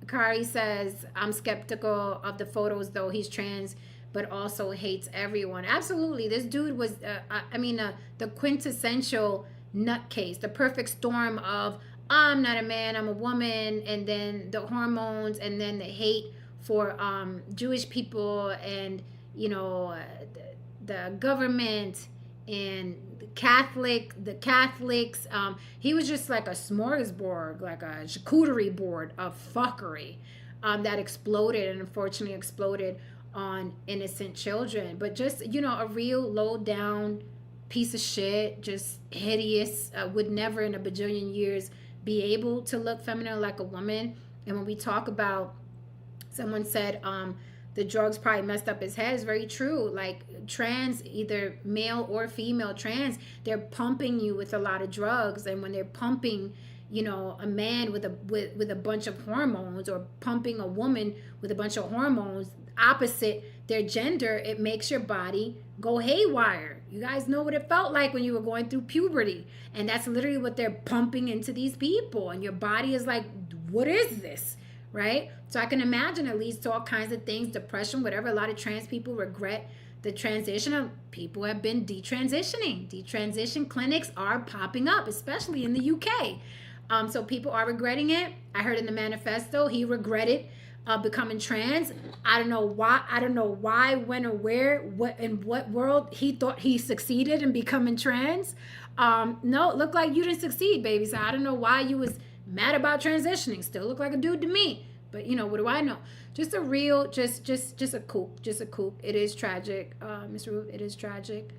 Kari says, I'm skeptical of the photos, though. He's trans, but also hates everyone. Absolutely. This dude was, the quintessential nutcase, the perfect storm of, I'm not a man, I'm a woman, and then the hormones, and then the hate for Jewish people, and, the government, and the Catholics. He was just like a smorgasbord, like a charcuterie board of fuckery that exploded, and unfortunately exploded on innocent children. But just, a real low down piece of shit, just hideous, would never in a bajillion years be able to look feminine like a woman. And when we talk about, someone said, the drugs probably messed up his head. It's very true. Like trans, either male or female trans, they're pumping you with a lot of drugs. And when they're pumping, a man with a bunch of hormones, or pumping a woman with a bunch of hormones opposite their gender, it makes your body go haywire. You guys know what it felt like when you were going through puberty. And that's literally what they're pumping into these people. And your body is like, what is this? Right? So I can imagine it leads to all kinds of things, depression, whatever. A lot of trans people regret the transition. People have been detransitioning. Detransition clinics are popping up, especially in the UK. So people are regretting it. I heard in the manifesto he regretted becoming trans. I don't know why, when, or where, in what world he thought he succeeded in becoming trans. No, it looked like you didn't succeed, baby. So I don't know why you was mad about transitioning. Still look like a dude to me. But what do I know? Just a real, just a kook. Just a kook. It is tragic, Miss Ruth. It is tragic.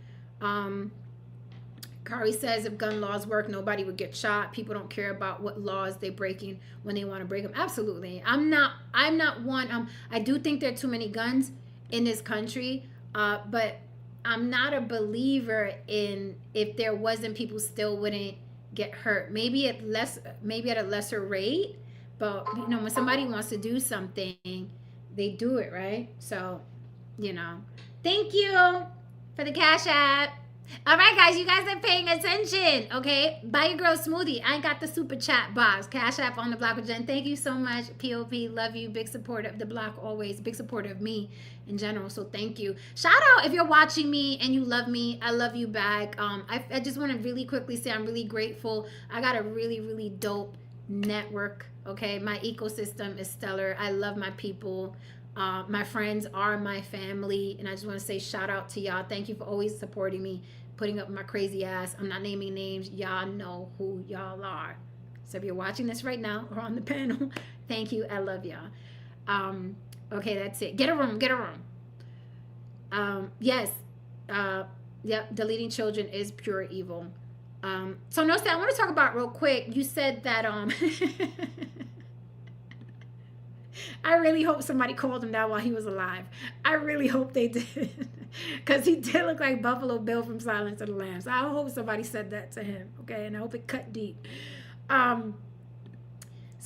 Kari says, if gun laws work, nobody would get shot. People don't care about what laws they're breaking when they want to break them. Absolutely. I'm not one. I do think there are too many guns in this country, but I'm not a believer in, if there wasn't, people still wouldn't get hurt. Maybe at a lesser rate, but when somebody wants to do something, they do it, right? So, thank you for the Cash App. All right, guys, you guys are paying attention, okay? Buy your girl smoothie. I ain't got the super chat box. Cash App on the block with Jen. Thank you so much, POP. Love you. Big supporter of the block always. Big supporter of me in general, so thank you. Shout out if you're watching me and you love me. I love you back. I just want to really quickly say I'm really grateful. I got a really, really dope network, okay? My ecosystem is stellar. I love my people. My friends are my family, and I just want to say shout out to y'all. Thank you for always supporting me, putting up my crazy ass. I'm not naming names. Y'all know who y'all are. So if you're watching this right now or on the panel, thank you. I love y'all. Okay, that's it. Get a room. Yes. Yep. Deleting children is pure evil. So no, I want to talk about real quick. You said that I really hope somebody called him that while he was alive. I really hope they did. Because he did look like Buffalo Bill from Silence of the Lambs. So I hope somebody said that to him. Okay, and I hope it cut deep. So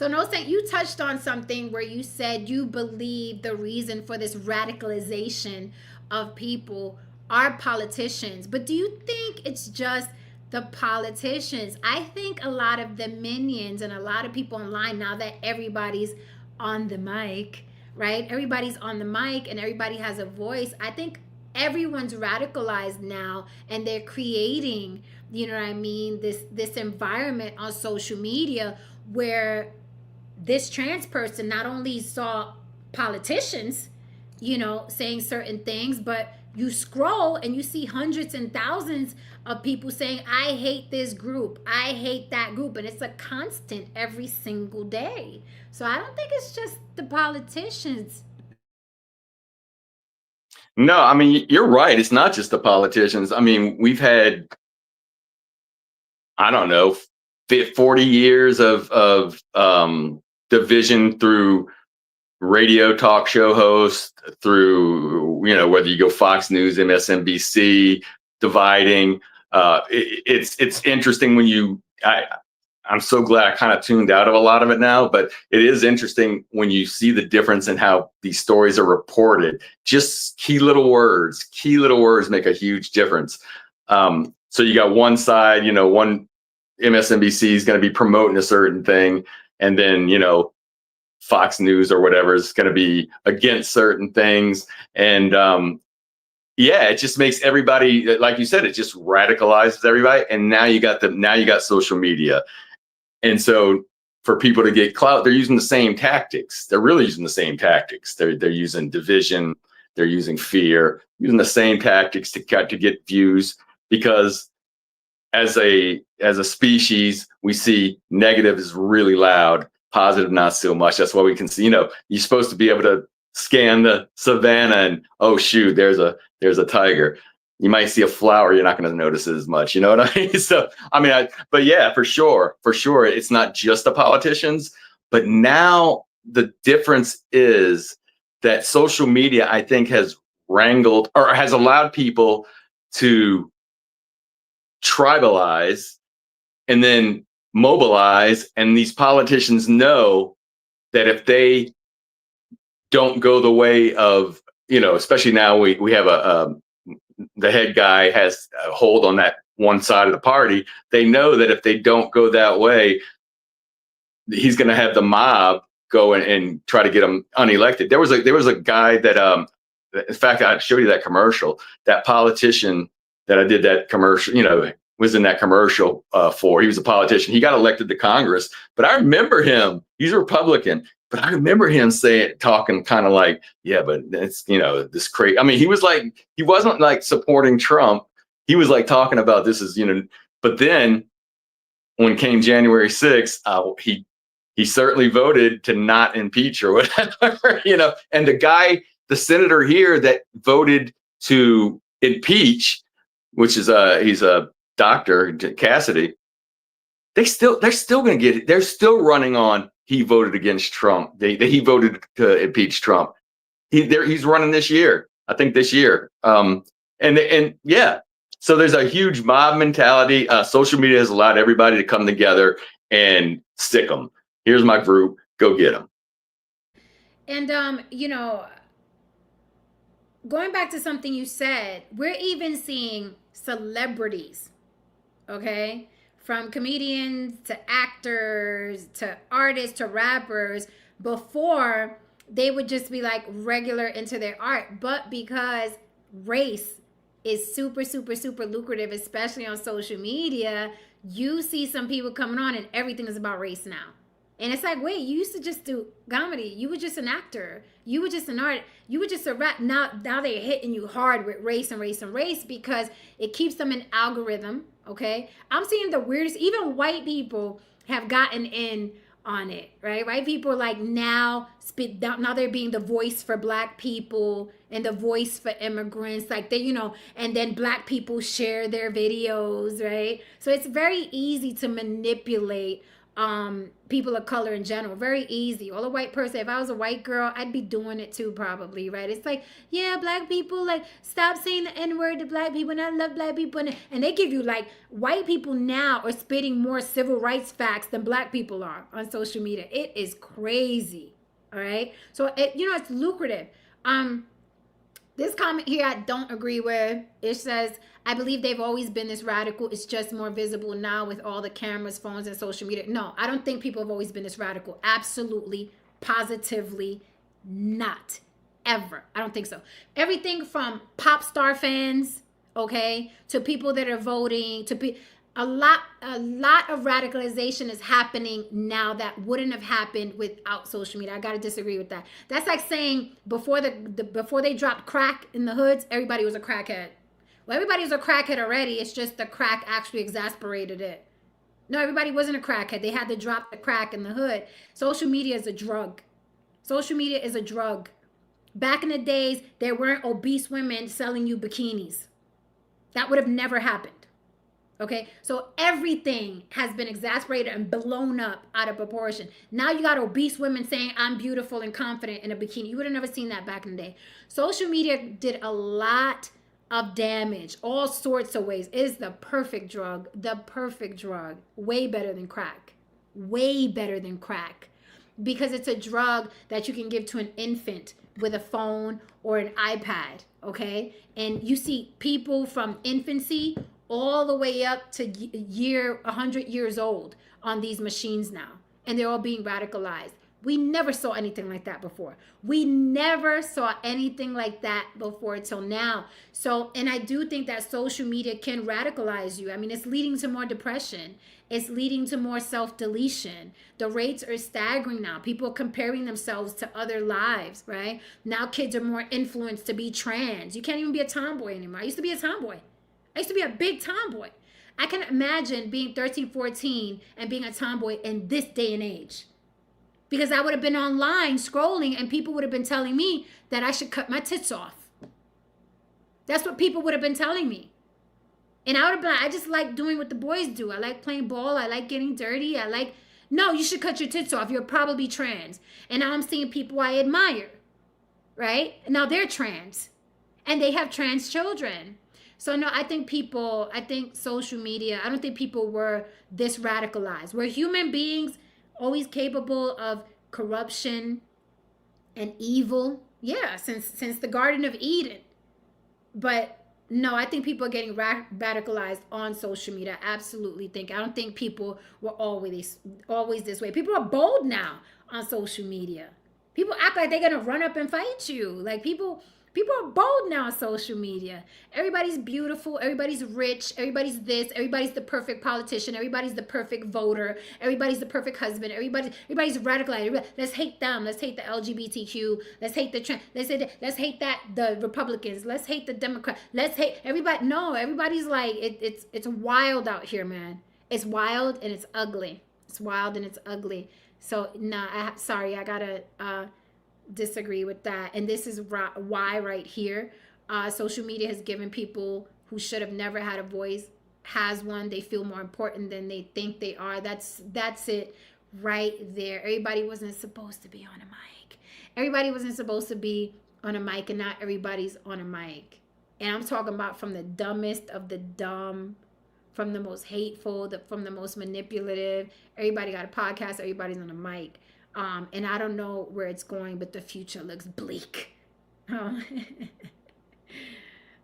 no, you touched on something where you said you believe the reason for this radicalization of people are politicians. But do you think it's just the politicians? I think a lot of the minions and a lot of people online, now that everybody's on the mic, right? Everybody's on the mic and everybody has a voice. I think everyone's radicalized now, and they're creating, this environment on social media where this trans person not only saw politicians, saying certain things, but you scroll and you see hundreds and thousands of people saying, I hate this group, I hate that group, and it's a constant every single day. So I don't think it's just the politicians. No, I mean, you're right. It's not just the politicians. I mean, we've had, I don't know, 40 years of division through radio talk show hosts through, whether you go Fox News, MSNBC, dividing. It's interesting when I'm so glad I kind of tuned out of a lot of it now, but it is interesting when you see the difference in how these stories are reported. Just key little words make a huge difference. So you got one side, one MSNBC is going to be promoting a certain thing, and then, Fox News or whatever is going to be against certain things. And it just makes everybody, like you said, it just radicalizes everybody. And now you got social media. And so for people to get clout, they're using the same tactics. They're really using the same tactics. They're using division. They're using fear, using the same tactics to get views, because as a species, we see negative is really loud, positive not so much. That's why we can see, you're supposed to be able to scan the savannah and, oh shoot, there's a tiger. You might see a flower, you're not going to notice it as much. You know what I mean? So, but yeah, for sure, it's not just the politicians. But now the difference is that social media, I think, has wrangled or has allowed people to tribalize and then mobilize. And these politicians know that if they don't go the way of, especially now we have the head guy has a hold on that one side of the party. They know that if they don't go that way, he's going to have the mob go and try to get him unelected. There was a guy that, in fact, I showed you that commercial, that politician that I did that commercial, was in that commercial for. He was a politician. He got elected to Congress, but I remember him. He's a Republican. But I remember him talking kind of like, yeah, but it's, this crazy. He wasn't like supporting Trump. He was like talking about this is, but then when came January 6th, he certainly voted to not impeach or whatever, and the senator here that voted to impeach, which is he's a doctor, Cassidy, they're still going to get it. They're still running on. He voted against Trump. He voted to impeach Trump. He's running this year. I think this year. So there's a huge mob mentality. Social media has allowed everybody to come together and stick them. Here's my group. Go get them. And going back to something you said, we're even seeing celebrities, okay? From comedians to actors to artists to rappers, before they would just be like regular into their art. But because race is super, super, super lucrative, especially on social media, you see some people coming on and everything is about race now. And it's like, wait, you used to just do comedy. You were just an actor. You were just an art. You were just a rap. Now they're hitting you hard with race and race and race, because it keeps them in algorithm. Okay, I'm seeing the weirdest. Even white people have gotten in on it, right? White people like now they're being the voice for Black people and the voice for immigrants, like they, and then Black people share their videos, right? So it's very easy to manipulate people of color in general. Very easy. All a white person, if I was a white girl, I'd be doing it too, probably, right? It's like, yeah, Black people, like, stop saying the N-word to Black people, and I love Black people. And they give you, like, white people now are spitting more civil rights facts than Black people are on social media. It is crazy. All right? So, it's lucrative. This comment here I don't agree with. It says, I believe they've always been this radical. It's just more visible now with all the cameras, phones, and social media. No, I don't think people have always been this radical. Absolutely, positively not. Ever. I don't think so. Everything from pop star fans, okay, to people that are voting, to a lot of radicalization is happening now that wouldn't have happened without social media. I gotta disagree with that. That's like saying before before they dropped crack in the hoods, everybody was a crackhead. Well, everybody was a crackhead already. It's just the crack actually exasperated it. No, everybody wasn't a crackhead. They had to drop the crack in the hood. Social media is a drug. Social media is a drug. Back in the days, there weren't obese women selling you bikinis. That would have never happened. Okay, so everything has been exasperated and blown up out of proportion. Now you got obese women saying, I'm beautiful and confident in a bikini. You would have never seen that back in the day. Social media did a lot of damage, all sorts of ways. It is the perfect drug, way better than crack. Way better than crack. Because it's a drug that you can give to an infant with a phone or an iPad, okay? And you see people from infancy all the way up to 100 years old on these machines now, and they're all being radicalized. We never saw anything like that before. We never saw anything like that before till now. So, and I do think that social media can radicalize you. I mean, it's leading to more depression. It's leading to more self-deletion. The rates are staggering now. People are comparing themselves to other lives, right? Now kids are more influenced to be trans. You can't even be a tomboy anymore. I used to be a tomboy. I used to be a big tomboy. I can imagine being 13, 14 and being a tomboy in this day and age. Because I would have been online scrolling and people would have been telling me that I should cut my tits off. That's what people would have been telling me. And I would have been like, I just like doing what the boys do. I like playing ball. I like getting dirty. No, you should cut your tits off. You're probably trans. And now I'm seeing people I admire, right? Now they're trans and they have trans children. So no, I think social media, I don't think people were this radicalized. We're human beings, always capable of corruption and evil. Yeah, since the Garden of Eden. But no, I think people are getting radicalized on social media. I absolutely think. I don't think people were always this way. People are bold now on social media. People act like they're gonna run up and fight you. Like people are bold now on social media. Everybody's beautiful. Everybody's rich. Everybody's this. Everybody's the perfect politician. Everybody's the perfect voter. Everybody's the perfect husband. Everybody's radicalized. Let's hate them. Let's hate the LGBTQ. Let's hate the trans. Let's hate the Republicans. Let's hate the Democrats. Let's hate everybody. No, everybody's like it's wild out here, man. It's wild and it's ugly. It's wild and it's ugly. So nah, sorry, I gotta disagree with that. And this is why right here, social media has given people who should have never had a voice has one. They feel more important than they think they are. That's it right there. Everybody wasn't supposed to be on a mic. Everybody wasn't supposed to be on a mic, and not everybody's on a mic. And I'm talking about from the dumbest of the dumb, from the most hateful, from the most manipulative. Everybody got a podcast. Everybody's on a mic. And I don't know where it's going, but the future looks bleak.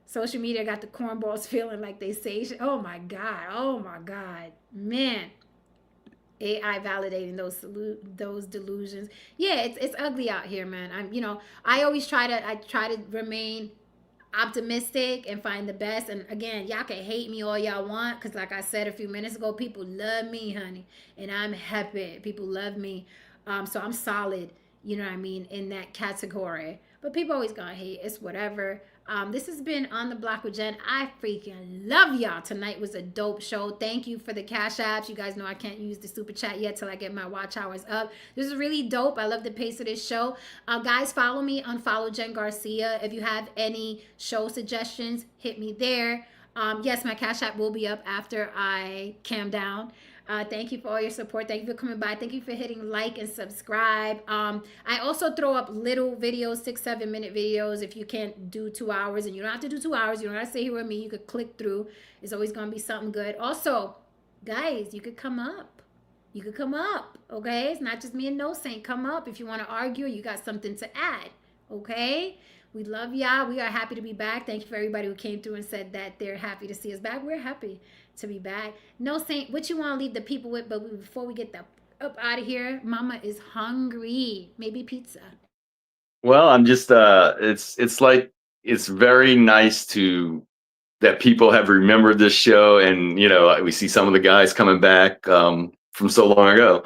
Social media got the cornballs feeling like they say, oh my God, man. AI validating those delusions. Yeah, it's ugly out here, man. I always try to remain optimistic and find the best. And again, y'all can hate me all y'all want, because like I said a few minutes ago, people love me, honey, and I'm happy. People love me. So I'm solid, you know what I mean, in that category. But people always gonna hate. It's whatever. This has been On the Block with Jen. I freaking love y'all. Tonight was a dope show. Thank you for the cash apps. You guys know I can't use the super chat yet till I get my watch hours up. This is really dope. I love the pace of this show. Guys, follow me on Follow Jen Garcia. If you have any show suggestions, hit me there. Yes, my cash app will be up after I calm down. Thank you for all your support. Thank you for coming by. Thank you for hitting like and subscribe. I also throw up little videos, 6-7 minute videos. If you can't do 2 hours, and you don't have to do 2 hours, you don't have to stay here with me. You could click through. It's always going to be something good. Also, guys, you could come up. You could come up, okay? It's not just me and No Saint. Come up if you want to argue. You got something to add, okay? We love y'all. We are happy to be back. Thank you for everybody who came through and said that they're happy to see us back. We're happy to be back. No Saint, what you want to leave the people with? But before we get up out of here, Mama is hungry. Maybe pizza. Well, I'm just it's like, it's very nice that people have remembered this show, and we see some of the guys coming back from so long ago.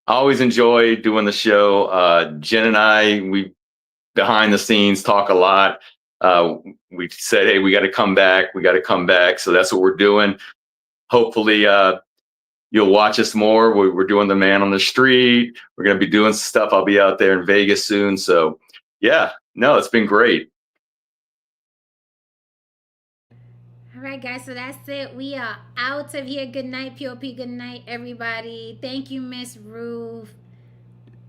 I always enjoy doing the show. Jen and I, we behind the scenes talk a lot. We said, hey, we got to come back. So that's what we're doing. Hopefully you'll watch us more. We're doing the Man on the Street. We're going to be doing stuff. I'll be out there in Vegas soon. So yeah, no, it's been great. All right, guys. So that's it. We are out of here. Good night, POP. Good night, everybody. Thank you, Miss Ruth.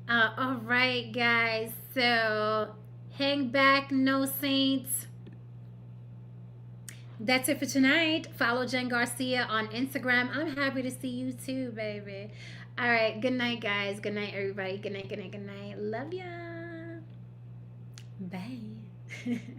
All right, guys. So hang back, no saints. That's it for tonight. Follow Jen Garcia on Instagram. I'm happy to see you too, baby. All right. Good night, guys. Good night, everybody. Good night, good night, good night. Love ya. Bye.